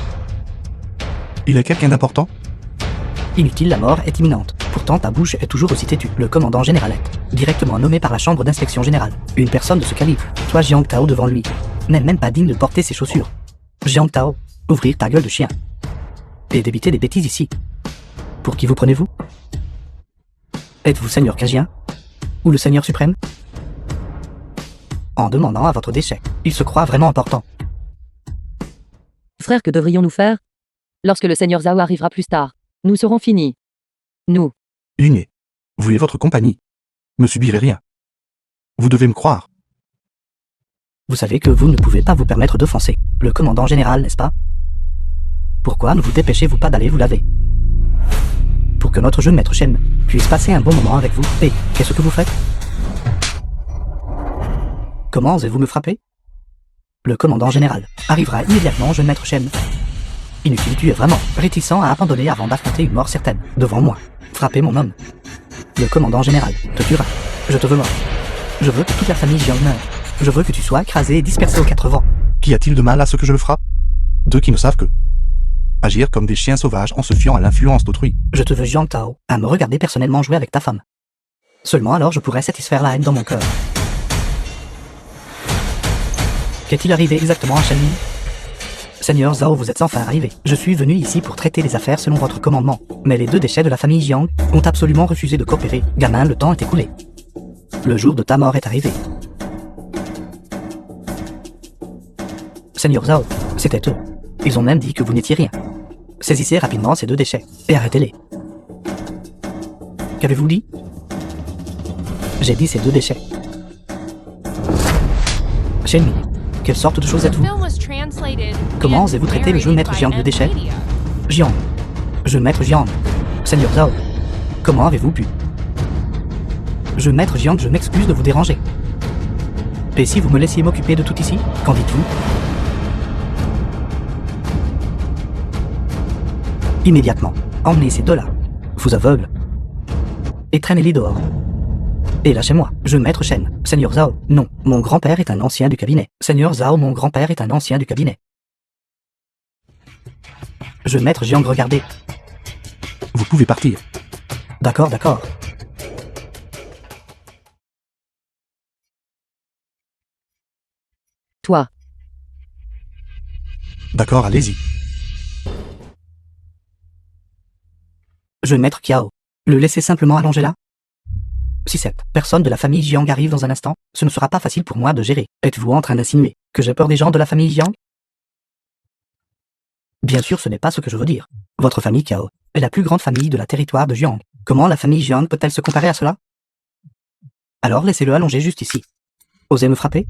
Il est quelqu'un d'important? Inutile, la mort est imminente. Pourtant, ta bouche est toujours aussi têtue. Le commandant général est directement nommé par la chambre d'inspection générale. Une personne de ce calibre. Toi, Jiang Tao, devant lui, n'est même pas digne de porter ses chaussures. Jiang Tao, ouvrir ta gueule de chien. Et d'éviter des bêtises ici. Pour qui vous prenez-vous? Êtes-vous Seigneur Kajien? Ou le Seigneur suprême? En demandant à votre déchet, il se croit vraiment important. Frère, que devrions-nous faire? Lorsque le seigneur Zhao arrivera plus tard, nous serons finis. Nous. Ligné. Vous et votre compagnie. Ne subirez rien. Vous devez me croire. Vous savez que vous ne pouvez pas vous permettre d'offenser le commandant général, n'est-ce pas? Pourquoi ne vous dépêchez-vous pas d'aller vous laver? Pour que notre jeune maître Shen puisse passer un bon moment avec vous. Et qu'est-ce que vous faites? Comment osez-vous me frapper? Le commandant général arrivera immédiatement, jeune maître Shen. Inutile, tu es vraiment réticent à abandonner avant d'affronter une mort certaine, devant moi. Frappez mon homme. Le commandant général te tuera. Je te veux mort. Je veux que toute la famille Jiang meure. Je veux que tu sois écrasé et dispersé aux quatre vents. Qu'y a-t-il de mal à ce que je le frappe? Deux qui ne savent que... agir comme des chiens sauvages en se fiant à l'influence d'autrui. Je te veux, Jiang Tao, à me regarder personnellement jouer avec ta femme. Seulement alors je pourrais satisfaire la haine dans mon cœur. Qu'est-il arrivé exactement à Shenmin? Seigneur Zhao, vous êtes enfin arrivé. Je suis venu ici pour traiter les affaires selon votre commandement. Mais les deux déchets de la famille Jiang ont absolument refusé de coopérer. Gamin, le temps est écoulé. Le jour de ta mort est arrivé. Seigneur Zhao, c'était eux. Ils ont même dit que vous n'étiez rien. Saisissez rapidement ces deux déchets et arrêtez-les. Qu'avez-vous dit? J'ai dit ces deux déchets. Shenmue, quelle sorte de choses The êtes-vous? film was translated Comment and osez-vous traiter le jeu narrated Maître by Jiang de M déchet? Media. Jiang. Jeu Maître Jiang. Seigneur Zhao. Comment avez-vous pu? Jeu Maître Jiang, je m'excuse de vous déranger. Et si vous me laissiez m'occuper de tout ici, qu'en dites-vous? Immédiatement, emmenez ces deux-là, vous aveugles, et traînez-les dehors. Et lâchez-moi, je Maître Shen, Seigneur Zhao. Non, mon grand-père est un ancien du cabinet. Seigneur Zhao, mon grand-père est un ancien du cabinet. Je Maître Jiang, regardez. Vous pouvez partir. D'accord, d'accord. Toi. D'accord, allez-y. Je Maître Kiao. Le laisser simplement allongé là? Si cette personne de la famille Jiang arrive dans un instant, ce ne sera pas facile pour moi de gérer. Êtes-vous en train d'insinuer que j'ai peur des gens de la famille Jiang? Bien sûr, ce n'est pas ce que je veux dire. Votre famille Kiao est la plus grande famille de la territoire de Jiang. Comment la famille Jiang peut-elle se comparer à cela? Alors laissez-le allonger juste ici. Osez me frapper?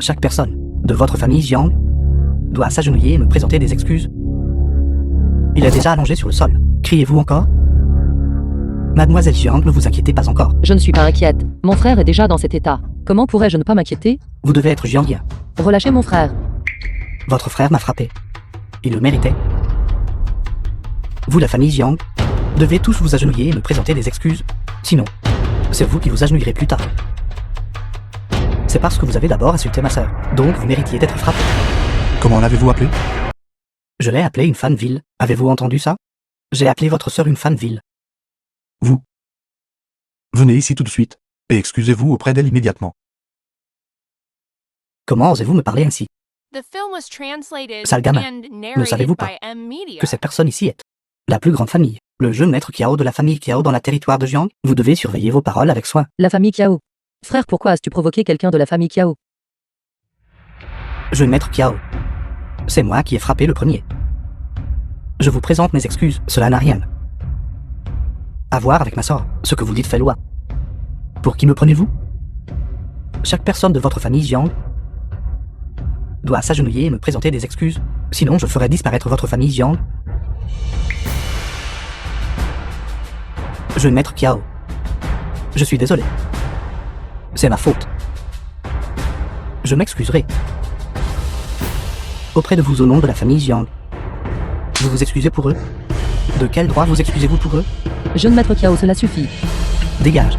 Chaque personne de votre famille Jiang doit s'agenouiller et me présenter des excuses. Il est déjà allongé sur le sol. Criez-vous encore? Mademoiselle Jiang, ne vous inquiétez pas encore. Je ne suis pas inquiète. Mon frère est déjà dans cet état. Comment pourrais-je ne pas m'inquiéter? Vous devez être Jiangien. Relâchez mon frère. Votre frère m'a frappé. Il le méritait. Vous, la famille Jiang, devez tous vous agenouiller et me présenter des excuses. Sinon, c'est vous qui vous agenouillerez plus tard. C'est parce que vous avez d'abord insulté ma sœur. Donc vous méritiez d'être frappé. Comment l'avez-vous appelé? Je l'ai appelée une femme vile. Avez-vous entendu ça? J'ai appelé votre sœur une femme vile. Vous. Venez ici tout de suite, et excusez-vous auprès d'elle immédiatement. Comment osez-vous me parler ainsi? The film was translated Sale gamin. and Ne savez-vous narrated pas by M Media. que cette personne ici est la plus grande famille, le jeune maître Kiao de la famille Kiao dans la territoire de Jiang? Vous devez surveiller vos paroles avec soin. La famille Kiao. Frère, pourquoi as-tu provoqué quelqu'un de la famille Kiao? Jeune maître Kiao. C'est moi qui ai frappé le premier. Je vous présente mes excuses, cela n'a rien à voir avec ma sœur. Ce que vous dites fait loi. Pour qui me prenez-vous? Chaque personne de votre famille Jiang doit s'agenouiller et me présenter des excuses, sinon je ferai disparaître votre famille Jiang. Jeune maître Kiao. Je suis désolé. C'est ma faute. Je m'excuserai. Auprès de vous au nom de la famille Jiang. Vous vous excusez pour eux? De quel droit vous excusez-vous pour eux? Jeune maître Kiao, cela suffit. Dégage.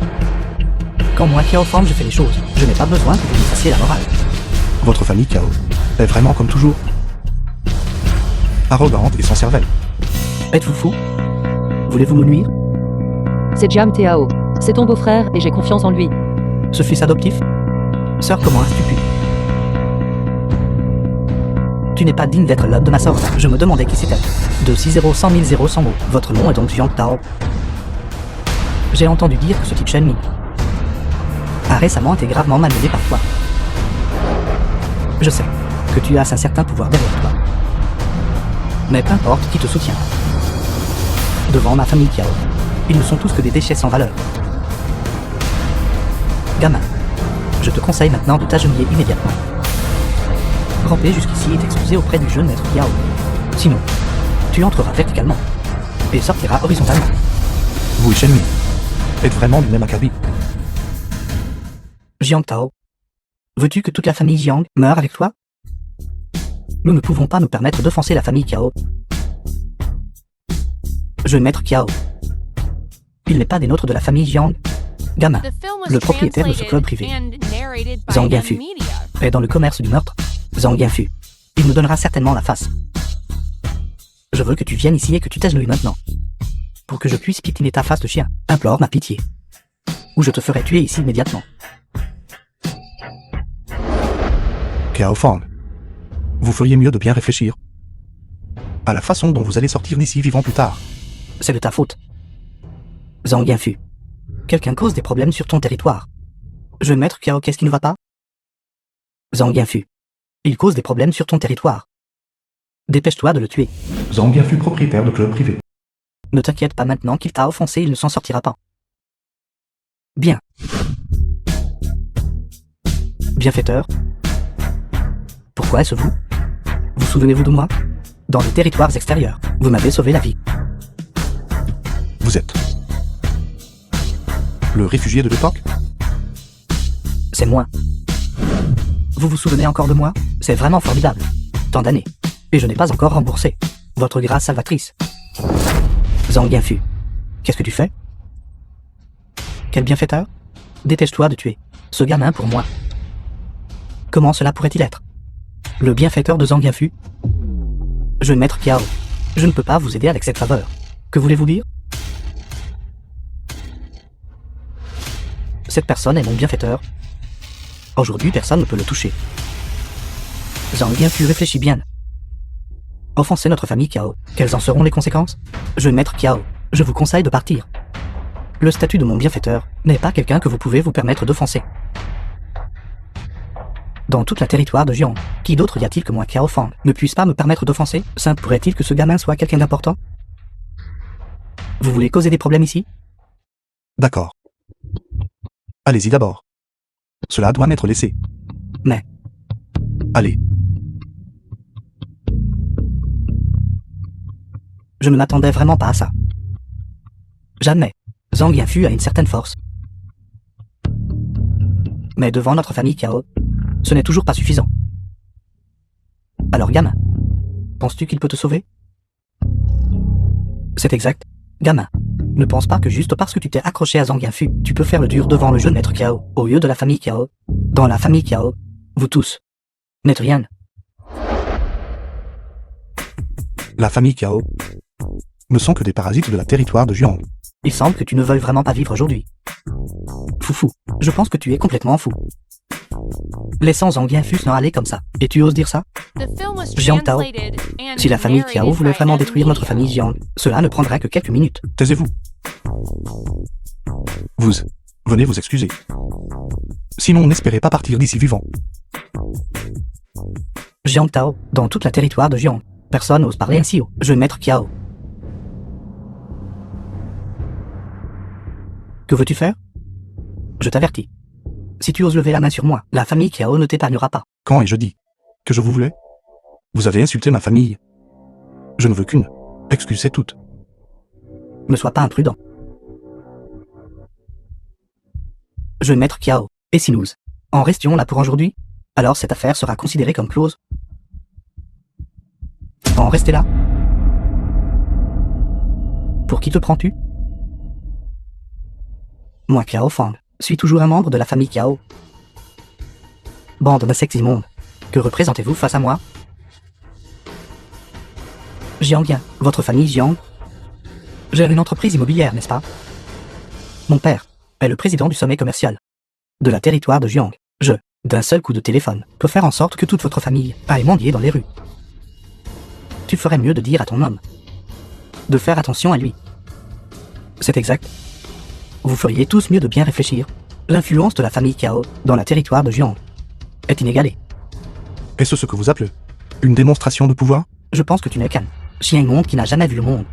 Quand moi Kiao forme, je fais les choses. Je n'ai pas besoin que vous me fassiez la morale. Votre famille Kiao est vraiment comme toujours. Arrogante et sans cervelle. Êtes-vous fou? Voulez-vous me nuire? C'est Jiang Tao. C'est ton beau-frère et j'ai confiance en lui. Ce fils adoptif? Sœur, comment as-tu pu? Tu n'es pas digne d'être l'homme de ma sœur. Je me demandais qui c'était. De 6-0 100 000 0 100 mots. Votre nom est donc Jiang Tao. J'ai entendu dire que ce type Shenmue a récemment été gravement malmené par toi. Je sais que tu as un certain pouvoir derrière toi. Mais peu importe qui te soutient. Devant ma famille Kiao, ils ne sont tous que des déchets sans valeur. Gamin, je te conseille maintenant de t'agenouiller immédiatement. Ramper jusqu'ici et t'excuser auprès du jeune maître Kiao. Sinon, tu entreras verticalement et sortiras horizontalement. Vous et Shenmue êtes vraiment du même acabit. Jiang Tao, veux-tu que toute la famille Jiang meure avec toi? Nous ne pouvons pas nous permettre d'offenser la famille Kiao. Jeune maître Kiao, il n'est pas des nôtres de la famille Jiang. Gamin, The film was le propriétaire de ce club translated privé, and narrated by Zhang M Yanfu, Media. est dans le commerce du meurtre. Zhang Yanfu, il me donnera certainement la face. Je veux que tu viennes ici et que tu t'agenouilles maintenant. Pour que je puisse piétiner ta face de chien. Implore ma pitié. Ou je te ferai tuer ici immédiatement. Kiao Fang, vous feriez mieux de bien réfléchir à la façon dont vous allez sortir d'ici vivant plus tard. C'est de ta faute. Zhang Yanfu, quelqu'un cause des problèmes sur ton territoire. Jeune maître Kiao, qu'est-ce qui ne va pas? Zhang Yanfu, il cause des problèmes sur ton territoire. Dépêche-toi de le tuer. Zhang Yanfu, propriétaire de club privé. Ne t'inquiète pas maintenant qu'il t'a offensé, il ne s'en sortira pas. Bien. Bienfaiteur, Pourquoi est-ce vous? Vous souvenez-vous de moi? Dans les territoires extérieurs, vous m'avez sauvé la vie. Vous êtes le réfugié de l'époque? C'est moi. Vous vous souvenez encore de moi? C'est vraiment formidable. Tant d'années. Et je n'ai pas encore remboursé votre grâce salvatrice. Zhang Yanfu, qu'est-ce que tu fais? Quel bienfaiteur? Dépêche-toi de tuer ce gamin pour moi. Comment cela pourrait-il être? Le bienfaiteur de Zhang Yanfu? Jeune maître Kiao, je ne peux pas vous aider avec cette faveur. Que voulez-vous dire? Cette personne est mon bienfaiteur. Aujourd'hui, personne ne peut le toucher. Zhang Yanfu réfléchit bien. Offenser notre famille Kiao, quelles en seront les conséquences? Jeune maître Kiao, je vous conseille de partir. Le statut de mon bienfaiteur n'est pas quelqu'un que vous pouvez vous permettre d'offenser. Dans toute la territoire de Jiang, qui d'autre y a-t-il que moi Kiao Fang ne puisse pas me permettre d'offenser? Simple pourrait-il que ce gamin soit quelqu'un d'important? Vous voulez causer des problèmes ici? D'accord. Allez-y d'abord. Cela doit m'être laissé. Mais... Allez. Je ne m'attendais vraiment pas à ça. Jamais. Zhang Yanfu a une certaine force. Mais devant notre famille Kiao, ce n'est toujours pas suffisant. Alors gamin, penses-tu qu'il peut te sauver? C'est exact. Gamin, ne pense pas que juste parce que tu t'es accroché à Zhang Yanfu, tu peux faire le dur devant le jeune maître Kiao, au lieu de la famille Kiao. Dans la famille Kiao, vous tous n'êtes rien. La famille Kiao ne sont que des parasites de la territoire de Jiang. Il semble que tu ne veuilles vraiment pas vivre aujourd'hui. Foufou, je pense que tu es complètement fou. Laissant Zhang Yanfu s'en aller comme ça. Et tu oses dire ça? The film was Jiang Tao. translated and Si la famille Kiao narrated voulait by vraiment M. détruire notre famille Jiang, cela ne prendrait que quelques minutes. Taisez-vous. Vous, venez vous excuser. Sinon, n'espérez pas partir d'ici vivant. Jiang Tao, dans toute la territoire de Jiang, personne n'ose parler ainsi au jeune maître Kiao. Que veux-tu faire? Je t'avertis. Si tu oses lever la main sur moi, la famille Kiao ne t'épargnera pas. Quand ai-je dit que je vous voulais? Vous avez insulté ma famille. Je ne veux qu'une excuse, c'est toute. Ne sois pas imprudent. Jeune maître Kiao, et si nous en restions là pour aujourd'hui, alors cette affaire sera considérée comme close. En rester là? Pour qui te prends-tu? Moi Kiao Fang, suis toujours un membre de la famille Kiao. Bande d'insectes immondes, que représentez-vous face à moi? Jiang Yan, votre famille Jiang, gère une entreprise immobilière, n'est-ce pas? Mon père est le président du sommet commercial de la territoire de Jiang. Je, d'un seul coup de téléphone, peux faire en sorte que toute votre famille aille mendier dans les rues. Tu ferais mieux de dire à ton homme de faire attention à lui. C'est exact. Vous feriez tous mieux de bien réfléchir. L'influence de la famille Kiao dans la territoire de Jiang est inégalée. Est-ce ce que vous appelez une démonstration de pouvoir? Je pense que tu n'es qu'un chien immonde qui n'a jamais vu le monde.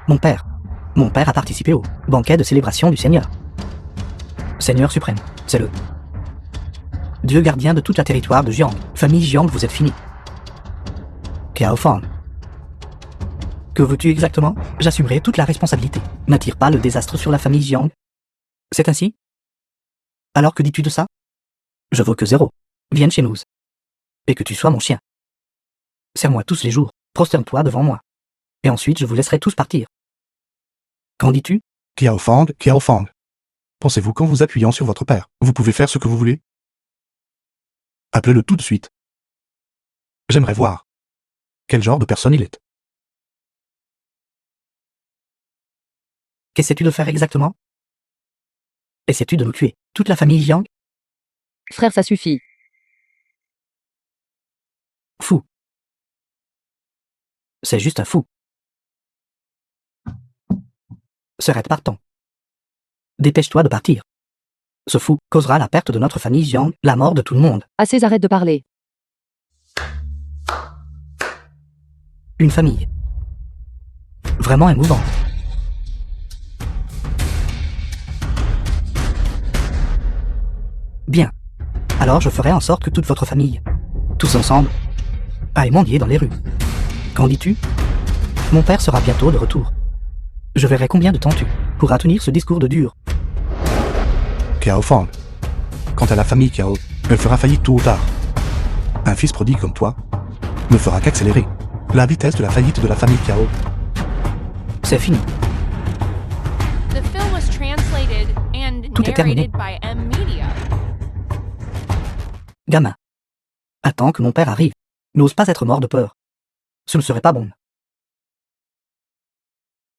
Mon père a participé au banquet de célébration du Seigneur. Seigneur suprême, c'est le Dieu gardien de toute la territoire de Jiang. Famille Jiang, vous êtes finis. Kiao Fang. Que veux-tu exactement? J'assumerai toute la responsabilité. N'attire pas le désastre sur la famille Jiang. C'est ainsi? Alors que dis-tu de ça? Je vaux que 0. Viens chez nous. Et que tu sois mon chien. Serre-moi tous les jours, prosterne-toi devant moi. Et ensuite je vous laisserai tous partir. Qu'en dis-tu? Kiao Fang. Pensez-vous qu'en vous appuyant sur votre père, vous pouvez faire ce que vous voulez? Appelez-le tout de suite. J'aimerais voir quel genre de personne il est. Qu'essaies-tu de faire exactement? Essaies-tu de nous tuer, toute la famille Jiang? Frère, ça suffit. Fou. C'est juste un fou. Serait partant. Dépêche-toi de partir. Ce fou causera la perte de notre famille Jiang, la mort de tout le monde. Assez, arrête de parler. Une famille. Vraiment émouvante. Bien. Alors je ferai en sorte que toute votre famille tous ensemble, à émendier dans les rues. Qu'en dis-tu? Mon père sera bientôt de retour. Je verrai combien de temps tu pourras tenir ce discours de dur. Kiao Fang. Quant à la famille Kiao, elle fera faillite tôt ou tard. Un fils prodigue comme toi ne fera qu'accélérer la vitesse de la faillite de la famille Kiao. C'est fini. The film was translated and Tout est terminé. narrated by M Media. Gamin. Attends que mon père arrive. N'ose pas être mort de peur. Ce ne serait pas bon.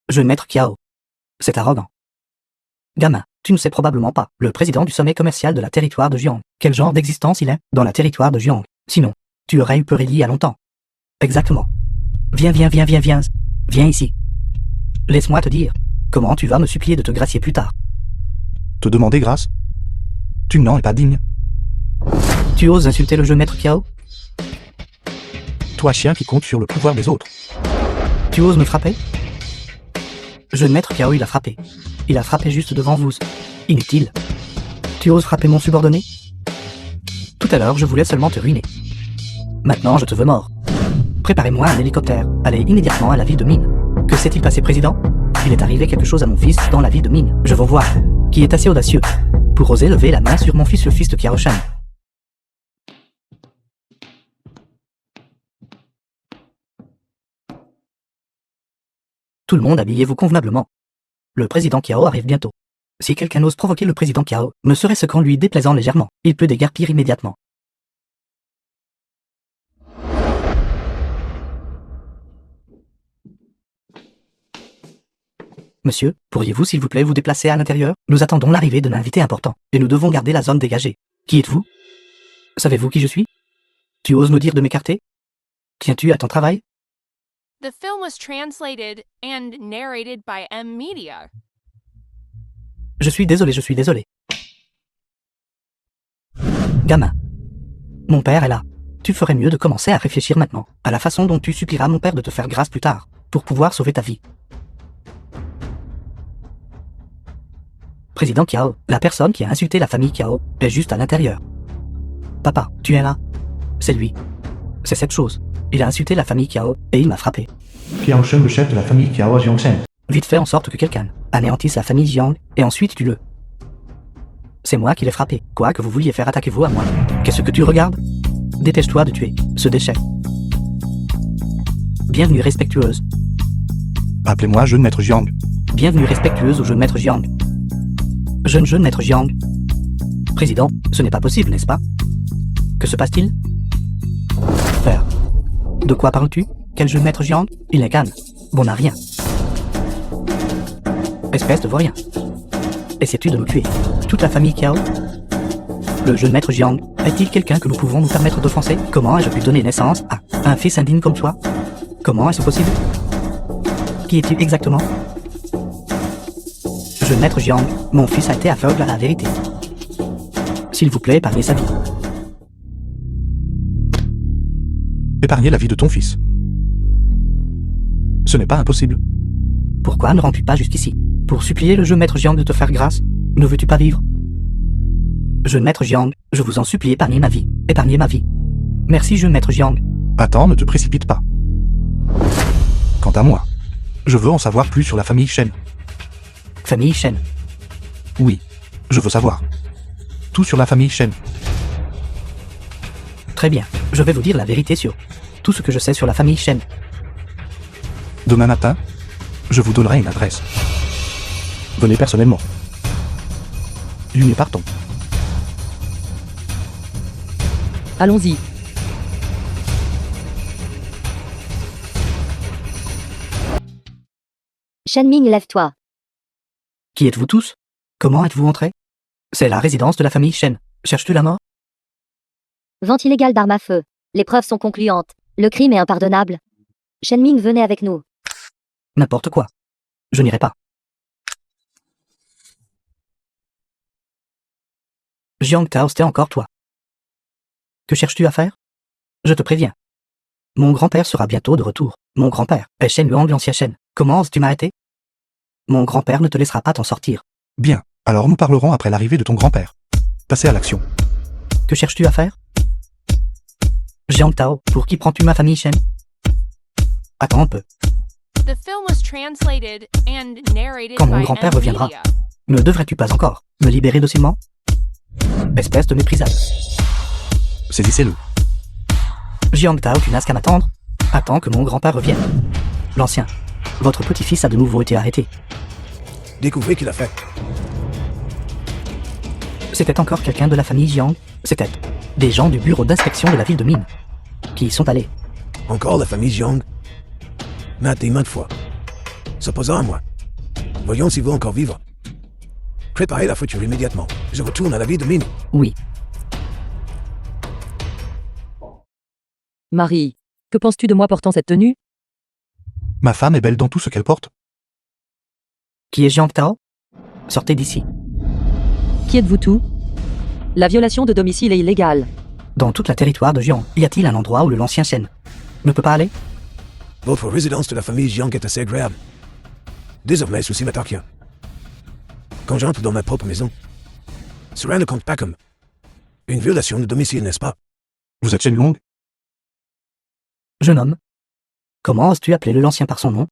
Jeune maître Kiao. C'est arrogant. Gamin, tu ne sais probablement pas, le président du sommet commercial de la territoire de Jiang, quel genre d'existence il est dans la territoire de Jiang. Sinon, tu aurais eu peur il y a longtemps. Exactement. Viens. Viens ici. Laisse-moi te dire. Comment tu vas me supplier de te gracier plus tard? Te demander grâce? Tu n'en es pas digne. Tu oses insulter le jeune maître Kiao? Toi chien qui compte sur le pouvoir des autres. Tu oses me frapper? Jeune maître Kiao, il a frappé. Il a frappé juste devant vous. Inutile. Tu oses frapper mon subordonné? Tout à l'heure, je voulais seulement te ruiner. Maintenant, je te veux mort. Préparez-moi un hélicoptère. Allez immédiatement à la ville de Mine. Que s'est-il passé, président? Il est arrivé quelque chose à mon fils dans la ville de Mine. Je veux voir. Qui est assez audacieux pour oser lever la main sur mon fils, le fils de Kiao Shan. Tout le monde, habillez-vous convenablement. Le président Kiao arrive bientôt. Si quelqu'un ose provoquer le président Kiao, ne serait-ce qu'en lui déplaisant légèrement, il peut déguerpir immédiatement. Monsieur, pourriez-vous s'il vous plaît vous déplacer à l'intérieur? Nous attendons l'arrivée d'un invité important, et nous devons garder la zone dégagée. Qui êtes-vous? Savez-vous qui je suis? Tu oses me dire de m'écarter? Tiens-tu à ton travail? The film was translated and narrated by M Media. Je suis désolé. Gamin. Mon père est là. Tu ferais mieux de commencer à réfléchir maintenant, à la façon dont tu supplieras mon père de te faire grâce plus tard, pour pouvoir sauver ta vie. Président Kiao, la personne qui a insulté la famille Kiao, est juste à l'intérieur. Papa, tu es là? C'est lui. C'est cette chose. Il a insulté la famille Kiao, et il m'a frappé. Kiao Shen, le chef de la famille Kiao Jiangchen. Vite fait en sorte que quelqu'un anéantisse la famille Jiang, et ensuite tue-le. C'est moi qui l'ai frappé. Quoi que vous vouliez faire, attaquez-vous à moi. Qu'est-ce que tu regardes? Dépêche-toi de tuer ce déchet. Bienvenue respectueuse. Appelez-moi jeune maître Jiang. Bienvenue respectueuse au jeune maître Jiang. Jeune maître Jiang. Président, ce n'est pas possible, n'est-ce pas? Que se passe-t-il? Père. De quoi parles-tu? Quel jeune maître Jiang? Il est canne. Bon à rien. Espèce de vaurien. Essaies-tu de me tuer? Toute la famille Kiao? Le jeune maître Jiang, est-il quelqu'un que nous pouvons nous permettre d'offenser? Comment ai-je pu donner naissance à un fils indigne comme toi? Comment est-ce possible? Qui es-tu exactement? Jeune maître Jiang, mon fils a été aveugle à la vérité. S'il vous plaît, épargnez sa vie. Épargner la vie de ton fils. Ce n'est pas impossible. Pourquoi ne rends-tu pas jusqu'ici? Pour supplier le jeune maître Jiang de te faire grâce? Ne veux-tu pas vivre? Jeune maître Jiang, je vous en supplie, épargnez ma vie. Épargnez ma vie. Merci, jeune maître Jiang. Attends, ne te précipite pas. Quant à moi, je veux en savoir plus sur la famille Shen. Famille Shen. Oui, je veux savoir. Tout sur la famille Shen. Très bien, je vais vous dire la vérité sur tout ce que je sais sur la famille Shen. Demain matin, je vous donnerai une adresse. Venez personnellement. Nous partons. Allons-y. Shenming, lève-toi. Qui êtes-vous tous? Comment êtes-vous entrés? C'est la résidence de la famille Shen. Cherches-tu la mort? Vente illégale d'armes à feu. Les preuves sont concluantes. Le crime est impardonnable. Shenming, venez avec nous. N'importe quoi. Je n'irai pas. Jiang Tao, c'était encore toi. Que cherches-tu à faire? Je te préviens. Mon grand-père sera bientôt de retour. Mon grand-père est Shen Luang, l'ancien Shen. Comment oses-tu m'arrêter? Mon grand-père ne te laissera pas t'en sortir. Bien, alors nous parlerons après l'arrivée de ton grand-père. Passez à l'action. Que cherches-tu à faire? Jiang Tao, pour qui prends-tu ma famille Shen? Attends un peu. The film was translated and narrated Quand mon by grand-père M. reviendra. Media. Ne devrais-tu pas encore me libérer docilement? Espèce de méprisable. Saisissez-le. Jiang Tao, tu n'as qu'à m'attendre. Attends que mon grand-père revienne. L'ancien. Votre petit-fils a de nouveau été arrêté. Découvrez qu'il a fait. C'était encore quelqu'un de la famille Jiang. C'était des gens du bureau d'inspection de la ville de Mine qui y sont allés. Encore la famille Jiang. Maintes et maintes fois. S'opposant à moi. Voyons s'il veut encore vivre. Préparez la future immédiatement. Je retourne à la ville de Mine. Oui, Marie, que penses-tu de moi portant cette tenue? Ma femme est belle dans tout ce qu'elle porte. qui est Jiang Tao? Sortez d'ici. Qui êtes-vous tout? La violation de domicile est illégale. Dans tout le territoire de Jiang, y a-t-il un endroit où le l'ancien Shen ne peut pas aller? Votre résidence de la famille Jiang est assez agréable. Désormais, ceci m'appartient. Quand j'entre dans ma propre maison, cela ne compte pas comme une violation de domicile, n'est-ce pas? Vous êtes Shen Yong? Jeune homme, comment oses-tu appeler le l'ancien par son nom?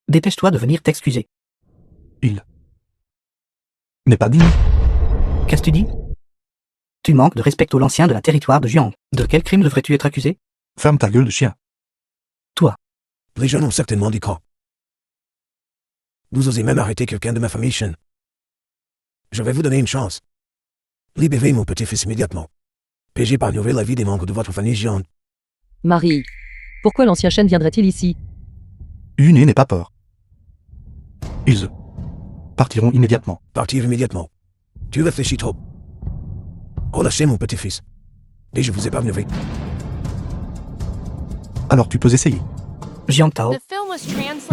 Dépêche-toi de venir t'excuser. Il n'est pas digne. Qu'est-ce que tu dis? Tu manques de respect au l'ancien de la territoire de Jiang. De quel crime devrais-tu être accusé? Ferme ta gueule de chien. Les jeunes ont certainement dit quand. Vous osez même arrêter quelqu'un de ma famille Shen. Je vais vous donner une chance. Libérez mon petit-fils immédiatement. Et j'épargnerai la vie des membres de votre famille Jiang. Marie, pourquoi l'ancien Shen viendrait-il ici? Une n'est pas peur. Ils partiront immédiatement. Partir immédiatement. Tu réfléchis trop. Relâchez mon petit-fils. Et je vous épargnerai. Alors tu peux essayer. Jiang Tao, The film was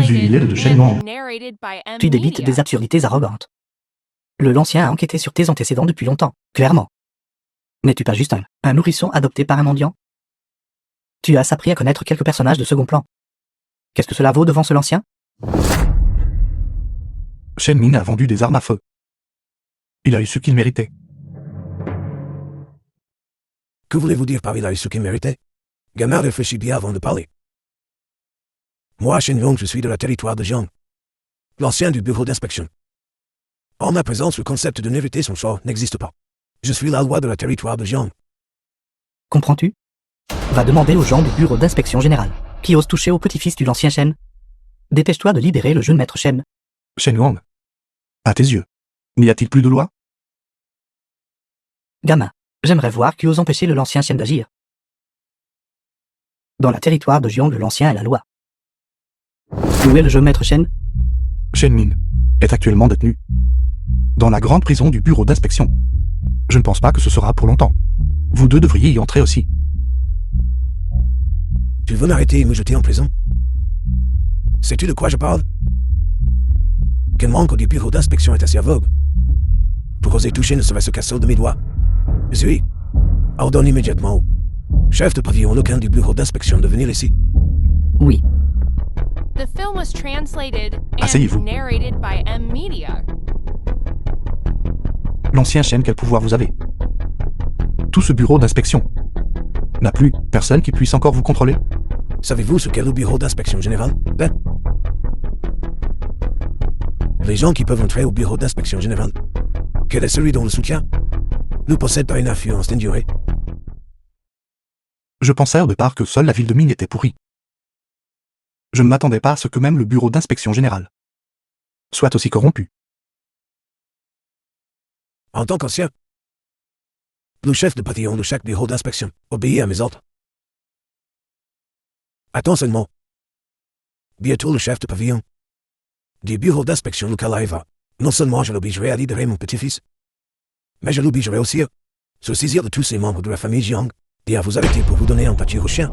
Il est de translated Shen Yong. and narrated by M. tu débites Media. des absurdités arrogantes. Le l'ancien a enquêté sur tes antécédents depuis longtemps, clairement. N'es-tu pas juste un nourrisson adopté par un mendiant? Tu as appris à connaître quelques personnages de second plan. Qu'est-ce que cela vaut devant ce l'ancien? Shen Min a vendu des armes à feu. Il a eu ce qu'il méritait. Que voulez-vous dire par il a eu ce qu'il méritait? Gamin, réfléchis bien avant de parler. Moi, Shen Yong, je suis de la territoire de Jiang. L'ancien du bureau d'inspection. En ma présence, le concept de mériter son sort n'existe pas. Je suis la loi de la territoire de Jiang. Comprends-tu? Va demander aux gens du bureau d'inspection générale, qui osent toucher au petit-fils du l'ancien Shen. Dépêche-toi de libérer le jeune maître Shen. Shen Yong. À tes yeux. N'y a-t-il plus de loi? Gamin, j'aimerais voir qui ose empêcher le l'ancien Shen d'agir. Dans la territoire de Jiang, le l'ancien est la loi. Où est le jeune maître Shen? Shen Min est actuellement détenu dans la grande prison du bureau d'inspection. Je ne pense pas que ce sera pour longtemps. Vous deux devriez y entrer aussi. Tu veux m'arrêter et me jeter en prison? Sais-tu de quoi je parle? Quel membre du bureau d'inspection est assez aveugle pour oser toucher ne serait-ce qu'un seul de mes doigts? Oui, ordonne immédiatement au chef de pavillon local du bureau d'inspection de venir ici. Oui, The film was translated Asseyez-vous. and narrated by M. Media. L'ancien Shen, quel pouvoir vous avez? Tout ce bureau d'inspection n'a plus personne qui puisse encore vous contrôler? Savez-vous ce qu'est le bureau d'inspection générale? Ben, les gens qui peuvent entrer au bureau d'inspection générale, quel est celui dont le soutien ne possède pas une influence d'endurer. Je pensais au départ que seule la ville de Mine était pourrie. Je ne m'attendais pas à ce que même le bureau d'inspection générale soit aussi corrompu. En tant qu'ancien, le chef de pavillon de chaque bureau d'inspection obéit à mes ordres. Attends seulement. Bientôt le chef de pavillon du bureau d'inspection local arrivera. Non seulement je l'obligerai à libérer mon petit-fils, mais je l'obligerai aussi à se saisir de tous ces membres de la famille Jiang et à vous arrêter pour vous donner un pâture au chien.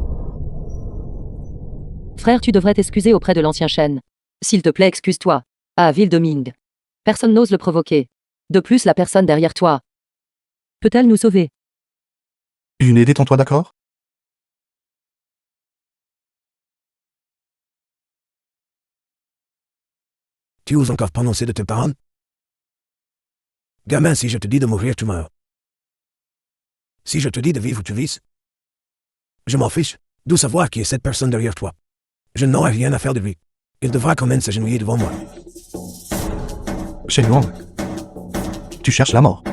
Frère, tu devrais t'excuser auprès de l'ancien Shen. S'il te plaît, excuse-toi. À Ville de Ming. Personne n'ose le provoquer. De plus, la personne derrière toi peut-elle nous sauver? Une détends-toi, d'accord? Tu oses encore prononcer de tes paroles? Gamin, si je te dis de mourir, tu meurs. Si je te dis de vivre, tu vis. Je m'en fiche. D'où savoir qui est cette personne derrière toi. Je n'aurai rien à faire de lui. Il devra quand même s'agenouiller devant moi. Shen Yuang. Tu cherches la mort.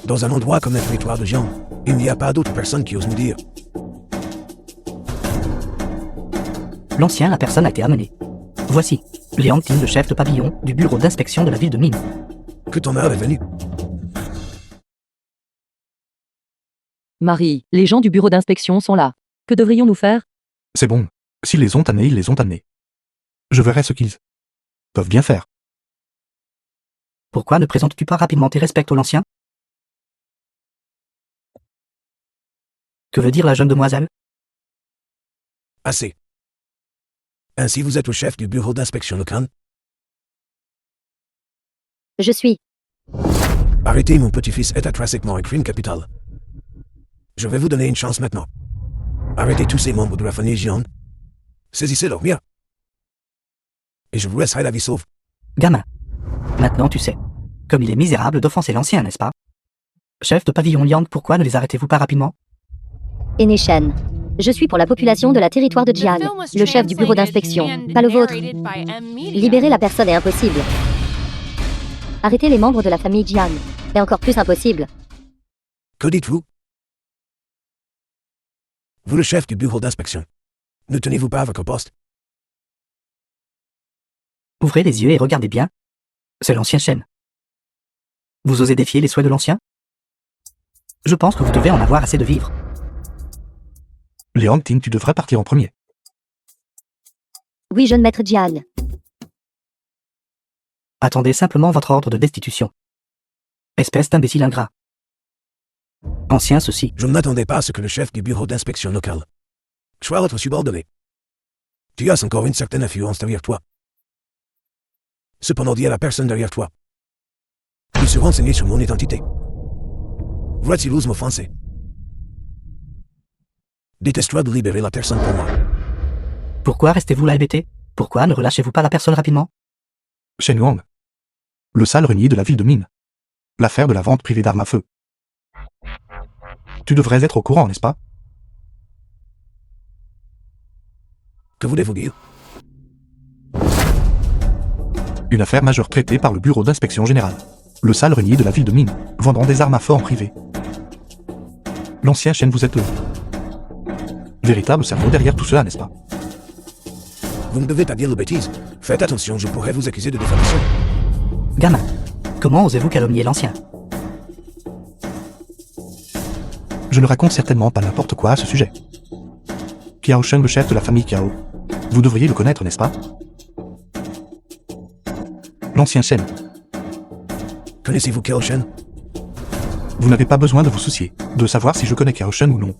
Dans un endroit comme le territoire de Jiang, il n'y a pas d'autre personne qui ose nous dire. L'ancien, la personne a été amenée. Voici, Liang Ting, le chef de pavillon du bureau d'inspection de la ville de Mine. Que ton heure est venue. Marie, les gens du bureau d'inspection sont là. Que devrions-nous faire? C'est bon. S'ils les ont amenés, ils les ont amenés. Je verrai ce qu'ils peuvent bien faire. Pourquoi ne présentes-tu pas rapidement tes respects au l'ancien? Que veut dire la jeune demoiselle? Assez. Ainsi vous êtes le chef du bureau d'inspection locale. Je suis. Arrêtez, mon petit-fils est intrinsèquement un crime capital. Je vais vous donner une chance maintenant. Arrêtez tous ces membres de la famille Jiang. Saisissez-leur bien. Et je vous laisserai la vie sauve. Gamin. Maintenant tu sais. Comme il est misérable d'offenser l'ancien, n'est-ce pas? Chef de pavillon Liang, pourquoi ne les arrêtez-vous pas rapidement? Aîné Shen. Je suis pour la population de la territoire de Jian, le chef du bureau d'inspection, pas le vôtre. Libérer la personne est impossible. Arrêter les membres de la famille Jian est encore plus impossible. Que dites-vous? Vous le chef du bureau d'inspection. Ne tenez-vous pas à votre poste? Ouvrez les yeux et regardez bien. C'est l'ancien Shen. Vous osez défier les souhaits de l'ancien? Je pense que vous devez en avoir assez de vivre. Liang Ting, tu devrais partir en premier. Oui, jeune maître Jian. Attendez simplement votre ordre de destitution. Espèce d'imbécile ingrat. Ancien ceci. Je ne m'attendais pas à ce que le chef du bureau d'inspection locale soit votre subordonné. Tu as encore une certaine influence derrière toi. Cependant, dis à la personne derrière toi de se renseigner sur mon identité. Vois-tu l'ose m'offenser? Déteste-toi de libérer la personne pour moi. Pourquoi restez-vous là hébété? Pourquoi ne relâchez-vous pas la personne rapidement? Shen Yuang. Le sale renier de la ville de Mine. L'affaire de la vente privée d'armes à feu. Tu devrais être au courant, n'est-ce pas? Que voulez-vous dire? Une affaire majeure traitée par le bureau d'inspection générale. Le sale renier de la ville de Mine, vendant des armes à feu en privé. L'ancien Shen, vous êtes le véritable cerveau derrière tout cela, n'est-ce pas? Vous ne devez pas dire de bêtises. Faites attention, je pourrais vous accuser de diffamation. Gamin. Comment osez-vous calomnier l'ancien? Je ne raconte certainement pas n'importe quoi à ce sujet. Kiao Sheng, le chef de la famille Kiao. Vous devriez le connaître, n'est-ce pas? L'ancien Shen. Connaissez-vous Kiao Shen? Vous n'avez pas besoin de vous soucier de savoir si je connais Kiao Shen ou non.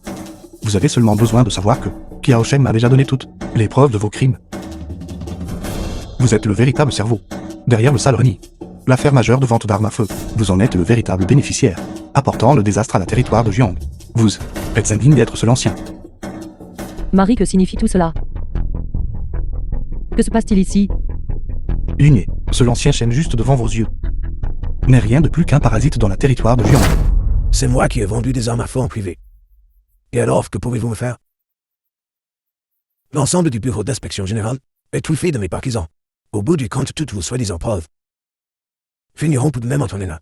Vous avez seulement besoin de savoir que Kiao Shen m'a déjà donné toutes les preuves de vos crimes. Vous êtes le véritable cerveau derrière le sale renier. L'affaire majeure de vente d'armes à feu. Vous en êtes le véritable bénéficiaire, apportant le désastre à la territoire de Jiang. Vous êtes indigne d'être ce l'ancien. Marie, que signifie tout cela? Que se passe-t-il ici? Ligné, ce l'ancien Shen juste devant vos yeux, n'est rien de plus qu'un parasite dans la territoire de Jiang. C'est moi qui ai vendu des armes à feu en privé. Et alors, que pouvez-vous me faire? L'ensemble du bureau d'inspection générale est truffé de mes partisans. Au bout du compte, toutes vos soi-disant preuves finiront tout de même en là.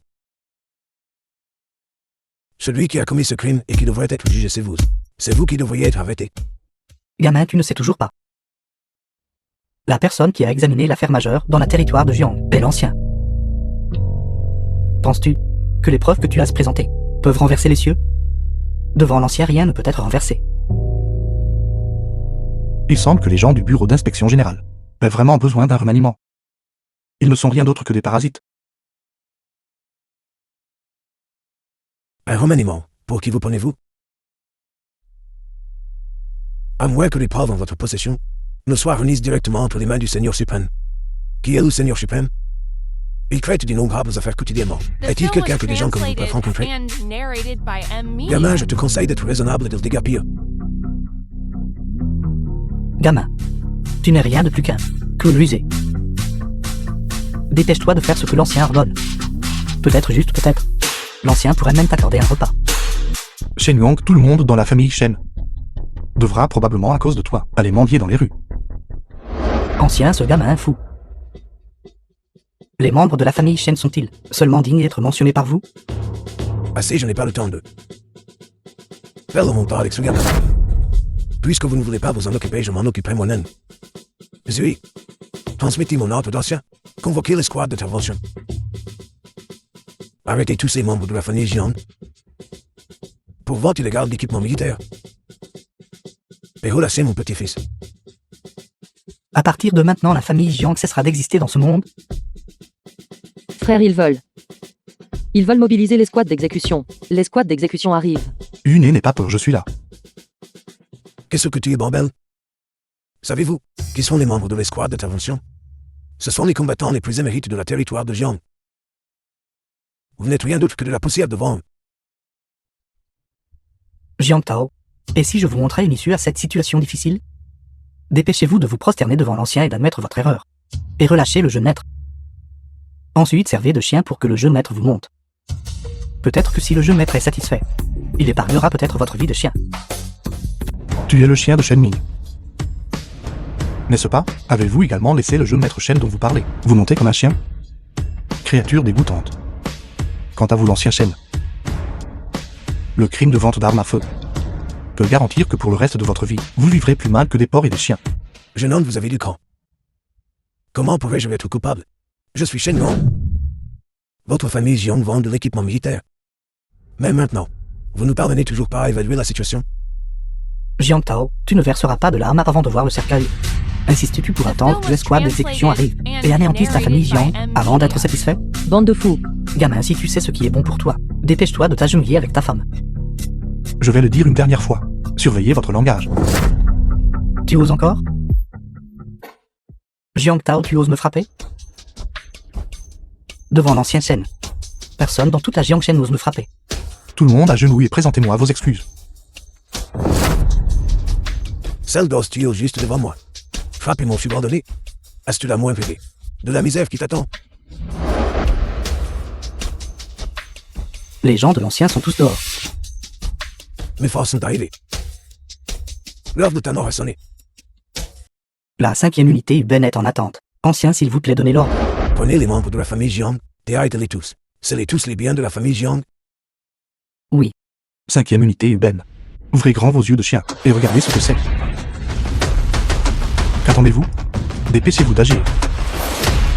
Celui qui a commis ce crime et qui devrait être jugé, c'est vous. C'est vous qui devriez être arrêté. Gamin, tu ne sais toujours pas. La personne qui a examiné l'affaire majeure dans la territoire de Jiang est l'ancien. Penses-tu que les preuves que tu as présentées peuvent renverser les cieux? Devant l'ancien, rien ne peut être renversé. Il semble que les gens du bureau d'inspection générale aient vraiment besoin d'un remaniement. Ils ne sont rien d'autre que des parasites. Un remaniement, pour qui vous prenez-vous? À moins que les preuves en votre possession ne soient remises directement entre les mains du Seigneur suprême. Qui est le Seigneur suprême? Il traite d'innombrables affaires quotidiennement. Est-il quelqu'un que des gens comme vous peuvent rencontrer? Gamin, je te conseille d'être raisonnable et de le déguerpir. Gamin, tu n'es rien de plus qu'un clown rusé. Dépêche-toi de faire ce que l'ancien ordonne. Peut-être juste, peut-être. L'ancien pourrait même t'accorder un repas. Shen Yuang, tout le monde dans la famille Shen devra probablement à cause de toi aller mendier dans les rues. Ancien, ce gamin est fou. Les membres de la famille Shen sont-ils seulement dignes d'être mentionnés par vous? Assez, je n'ai pas le temps de faire le montant avec ce gamin. Puisque vous ne voulez pas vous en occuper, je m'en occuperai moi-même. Zui, transmettez mon ordre d'ancien. Convoquez les squads d'intervention. Arrêtez tous ces membres de la famille Jiang pour vente illégale d'équipement militaire. Et relâchez mon petit-fils. À partir de maintenant, la famille Jiang cessera d'exister dans ce monde. Frère, ils veulent. Ils veulent mobiliser les squads d'exécution. Les squads d'exécution arrivent. Une n'est pas peur, je suis là. Qu'est-ce que tu es, bordel? Savez-vous qui sont les membres de l'escouade d'intervention? Ce sont les combattants les plus émérites de la territoire de Jiang. Vous n'êtes rien d'autre que de la poussière devant eux. Jiang Tao, et si je vous montrais une issue à cette situation difficile? Dépêchez-vous de vous prosterner devant l'ancien et d'admettre votre erreur. Et relâchez le jeune maître. Ensuite, servez de chien pour que le jeune maître vous monte. Peut-être que si le jeune maître est satisfait, il épargnera peut-être votre vie de chien. Tu es le chien de Shen Ming. N'est-ce pas? Avez-vous également laissé le jeune maître Shen dont vous parlez vous montez comme un chien? Créature dégoûtante. Quant à vous, l'ancien Shen, le crime de vente d'armes à feu peut garantir que pour le reste de votre vie, vous vivrez plus mal que des porcs et des chiens. Jeune homme, vous avez du cran. Comment pourrais-je être coupable? Je suis Shen Yuang. Votre famille Jiang vend de l'équipement militaire. Mais maintenant, vous ne parvenez toujours pas à évaluer la situation. Jiang Tao, tu ne verseras pas de larmes avant de voir le cercueil. Insistes-tu pour attendre que l'escouade d'exécution arrive et anéantisse ta famille Jiang avant d'être satisfait? Bande de fous. Gamin, si tu sais ce qui est bon pour toi, dépêche-toi de t'agenouiller avec ta femme. Je vais le dire une dernière fois. Surveillez votre langage. Tu oses encore? Jiang Tao, tu oses me frapper? Devant l'ancien Shen. Personne dans toute la Jiang Shen n'ose me frapper. Tout le monde agenouille et présentez-moi vos excuses. Celle d'os, tu es juste devant moi. Frappez mon subordonné. As-tu la moins privée de la misère qui t'attend? Les gens de l'ancien sont tous dehors. Mes forces sont arrivées. L'heure de ta mort a sonné. La 5e unité UBEN est en attente. Ancien, s'il vous plaît, donnez l'ordre. Prenez les membres de la famille Jiang et arrêtez-les tous. C'est tous les biens de la famille Jiang. Oui. 5e unité UBEN. Ouvrez grand vos yeux de chien et regardez ce que c'est. Qu'attendez-vous? Dépêchez-vous d'agir.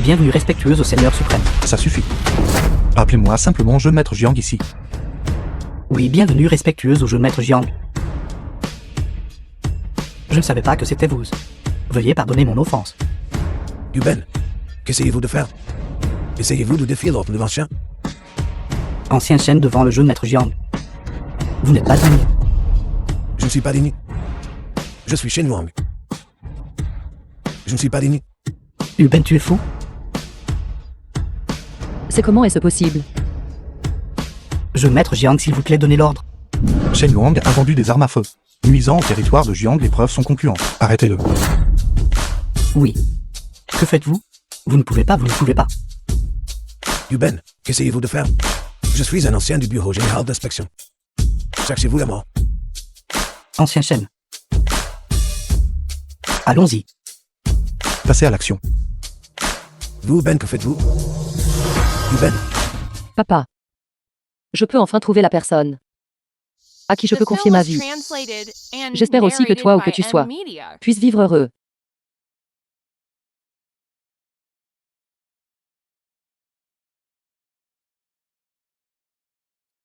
Bienvenue respectueuse au Seigneur suprême. Ça suffit. Appelez-moi simplement jeune maître Jiang ici. Oui, bienvenue respectueuse au jeu maître Jiang. Je ne savais pas que c'était vous. Veuillez pardonner mon offense. Yuben, qu'essayez-vous de faire? Essayez-vous de défier l'ordre de l'ancien? Ancien Shen devant le jeu maître Jiang. Vous n'êtes pas digne. Je ne suis pas digne. Je suis Shen Yuang. Je ne suis pas digne. UBEN, tu es fou? C'est comment est-ce possible? Jeu maître Jiang, s'il vous plaît, donnez l'ordre. Shen Yuang a vendu des armes à feu. Nuisant au territoire de Jiang, les preuves sont concluantes. Arrêtez-le. Oui. Que faites-vous? Vous ne pouvez pas, vous ne pouvez pas. Yuben, qu'essayez-vous de faire? Je suis un ancien du bureau général d'inspection. Cherchez-vous la mort? Ancien Shen. Allons-y. Passez à l'action. Vous, Ben, que faites-vous? Yuben, Papa. Je peux enfin trouver la personne à qui je peux confier ma vie. J'espère aussi que toi, où que tu sois, puisses vivre heureux.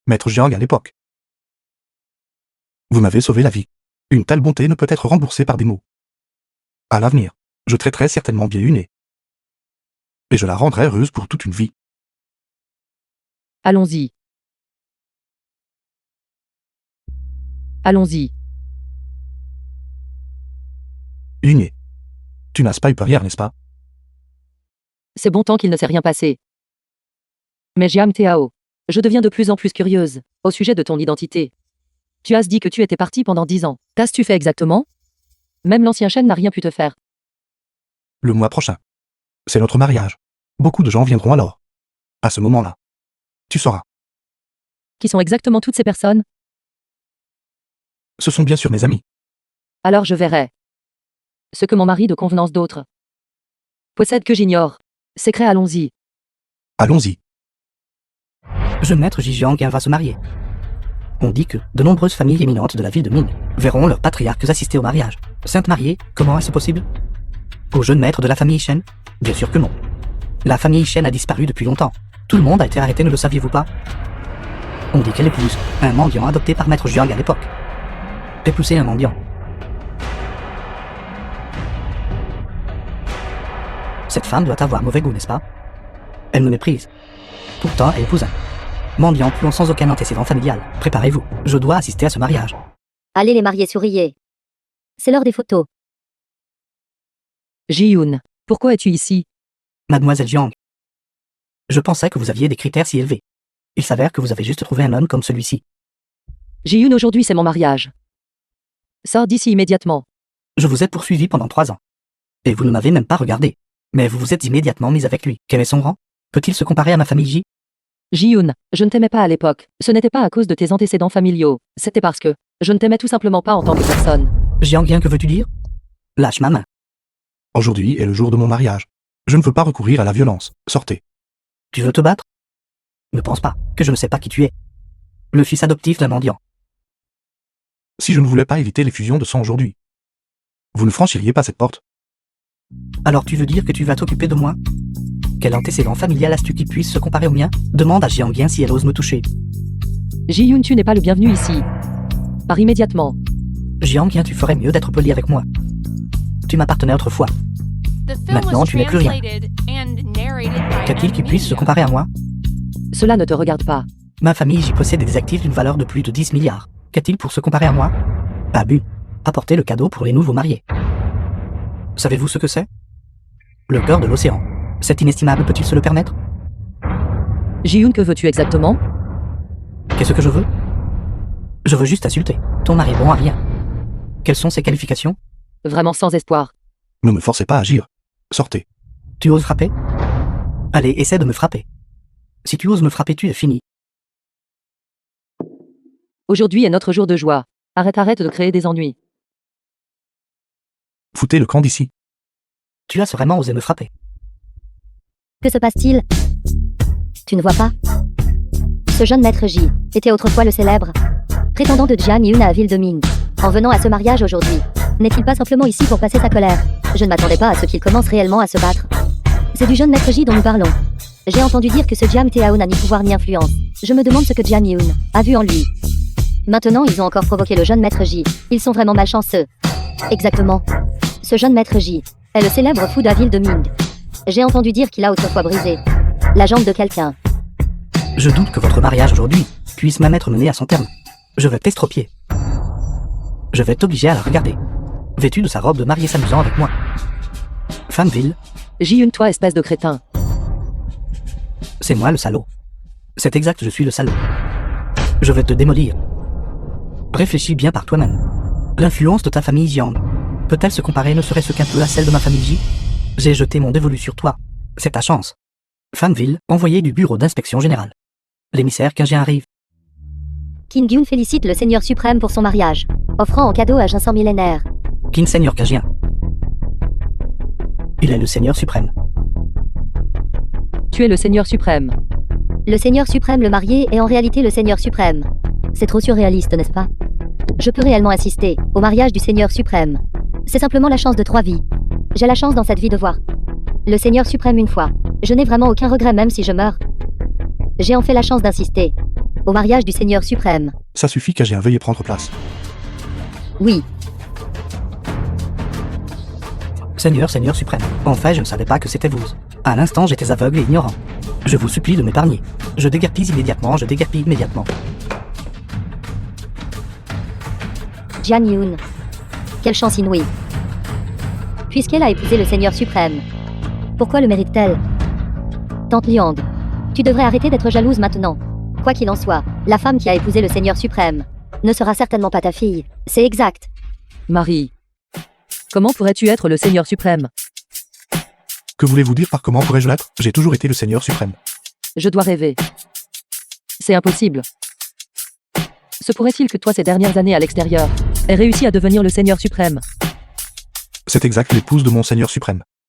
Maître Jiang à l'époque. Vous m'avez sauvé la vie. Une telle bonté ne peut être remboursée par des mots. À l'avenir, je traiterai certainement bien une et je la rendrai heureuse pour toute une vie. Allons-y. Allons-y. Ligné. Tu n'as pas eu peur hier, n'est-ce pas? C'est bon tant qu'il ne s'est rien passé. Mais Jiang Tao, je deviens de plus en plus curieuse au sujet de ton identité. Tu as dit que tu étais parti pendant 10 ans. Qu'as-tu fait exactement? Même l'ancien Shen n'a rien pu te faire. Le mois prochain. C'est notre mariage. Beaucoup de gens viendront alors. À ce moment-là. Tu sauras. Qui sont exactement toutes ces personnes? Ce sont bien sûr mes amis. Alors je verrai. Ce que mon mari de convenance d'autres possède que j'ignore. Secret, allons-y. Allons-y. Jeune maître Ji Jiangyun va se marier. On dit que de nombreuses familles éminentes de la ville de Ming verront leurs patriarques assister au mariage. Sainte mariée, comment est-ce possible? Au jeune maître de la famille Shen? Bien sûr que non. La famille Shen a disparu depuis longtemps. Tout le monde a été arrêté, ne le saviez-vous pas? On dit qu'elle épouse un mendiant adopté par maître Jiang à l'époque. Épouser un mendiant. Cette femme doit avoir mauvais goût, n'est-ce pas? Elle me méprise. Pourtant, elle épouse un mendiant puant sans aucun antécédent familial. Préparez-vous, je dois assister à ce mariage. Allez les mariés, souriez. C'est l'heure des photos. Ji-Yoon, pourquoi es-tu ici? Mademoiselle Jiang, je pensais que vous aviez des critères si élevés. Il s'avère que vous avez juste trouvé un homme comme celui-ci. Ji-Yoon, aujourd'hui c'est mon mariage. Sors d'ici immédiatement. Je vous ai poursuivi pendant 3 ans. Et vous ne m'avez même pas regardé. Mais vous vous êtes immédiatement mis avec lui. Quel est son rang? Peut-il se comparer à ma famille Ji? Ji-Yoon, je ne t'aimais pas à l'époque. Ce n'était pas à cause de tes antécédents familiaux. C'était parce que je ne t'aimais tout simplement pas en tant que personne. Jiang, que veux-tu dire? Lâche ma main. Aujourd'hui est le jour de mon mariage. Je ne veux pas recourir à la violence. Sortez. Tu veux te battre? Ne pense pas que je ne sais pas qui tu es. Le fils adoptif d'un mendiant. Si je ne voulais pas éviter les fusions de sang aujourd'hui, vous ne franchiriez pas cette porte. Alors tu veux dire que tu vas t'occuper de moi? Quel antécédent familial as-tu qui puisse se comparer au mien? Demande à Jiang si elle ose me toucher. Ji-Yoon, tu n'es pas le bienvenu ici. Pars immédiatement. Jiang, tu ferais mieux d'être poli avec moi. Tu m'appartenais autrefois. The film Maintenant, was tu n'es plus rien. translated and narrated by Qu'a-t-il qui M. puisse se Media. comparer à moi? Cela ne te regarde pas. Ma famille j'y possède des actifs d'une valeur de plus de 10 milliards. Qu'a-t-il pour se comparer à moi? Abus. Apporter le cadeau pour les nouveaux mariés. Savez-vous ce que c'est? Le cœur de l'océan. Cet inestimable peut-il se le permettre? Ji-Yoon, que veux-tu exactement? Qu'est-ce que je veux? Je veux juste insulter. Ton mari bon à rien. Quelles sont ses qualifications? Vraiment sans espoir. Ne me forcez pas à agir. Sortez. Tu oses frapper? Allez, essaie de me frapper. Si tu oses me frapper, tu es fini. Aujourd'hui est notre jour de joie. Arrête de créer des ennuis. Foutez le camp d'ici. Tu as vraiment osé me frapper. Que se passe-t-il? Tu ne vois pas? Ce jeune maître Ji était autrefois le célèbre prétendant de Jiang Yun à la ville de Ming. En venant à ce mariage aujourd'hui, n'est-il pas simplement ici pour passer sa colère? Je ne m'attendais pas à ce qu'il commence réellement à se battre. C'est du jeune maître Ji dont nous parlons. J'ai entendu dire que ce Jiang Tao n'a ni pouvoir ni influence. Je me demande ce que Jiang Yun a vu en lui. Maintenant, ils ont encore provoqué le jeune maître Ji. Ils sont vraiment malchanceux. Exactement. Ce jeune maître Ji est le célèbre fou de la ville de Ming. J'ai entendu dire qu'il a autrefois brisé la jambe de quelqu'un. Je doute que votre mariage aujourd'hui puisse même être mené à son terme. Je vais t'estropier. Je vais t'obliger à la regarder. Vêtue de sa robe de mariée s'amusant avec moi. Fanville, Ji-Yoon, toi espèce de crétin. c'est moi le salaud. C'est exact, je suis le salaud. Je vais te démolir. Réfléchis bien par toi-même. L'influence de ta famille Jiang peut-elle se comparer ne serait-ce qu'un peu à celle de ma famille Ji? J'ai jeté mon dévolu sur toi. C'est ta chance. Fanville, envoyé du bureau d'inspection générale. L'émissaire Qingjian arrive. King Yun félicite le Seigneur suprême pour son mariage, offrant en cadeau un ginseng millénaire. King Seigneur Qingjian. Il est le Seigneur suprême. Tu es le Seigneur suprême. Le Seigneur suprême le marié est en réalité le Seigneur suprême. C'est trop surréaliste, n'est-ce pas? Je peux réellement assister au mariage du Seigneur suprême. C'est simplement la chance de 3 vies. J'ai la chance dans cette vie de voir le Seigneur suprême une fois. Je n'ai vraiment aucun regret même si je meurs. J'ai en fait la chance d'assister au mariage du Seigneur suprême. Ça suffit qu'à veuillez prendre place. Oui, Seigneur suprême. Enfin, je ne savais pas que c'était vous. À l'instant, j'étais aveugle et ignorant. Je vous supplie de m'épargner. Je déguerpis immédiatement. Jiang Yun. Quelle chance inouïe. Puisqu'elle a épousé le Seigneur suprême. Pourquoi le mérite-t-elle? Tante Liang, tu devrais arrêter d'être jalouse maintenant. Quoi qu'il en soit, la femme qui a épousé le Seigneur suprême ne sera certainement pas ta fille. C'est exact. Marie. Comment pourrais-tu être le Seigneur suprême? Que voulez-vous dire par comment pourrais-je l'être? J'ai toujours été le Seigneur suprême. Je dois rêver. C'est impossible. Se pourrait-il que toi, ces dernières années à l'extérieur, aies réussi à devenir le Seigneur suprême? C'est exact l'épouse de mon Seigneur suprême.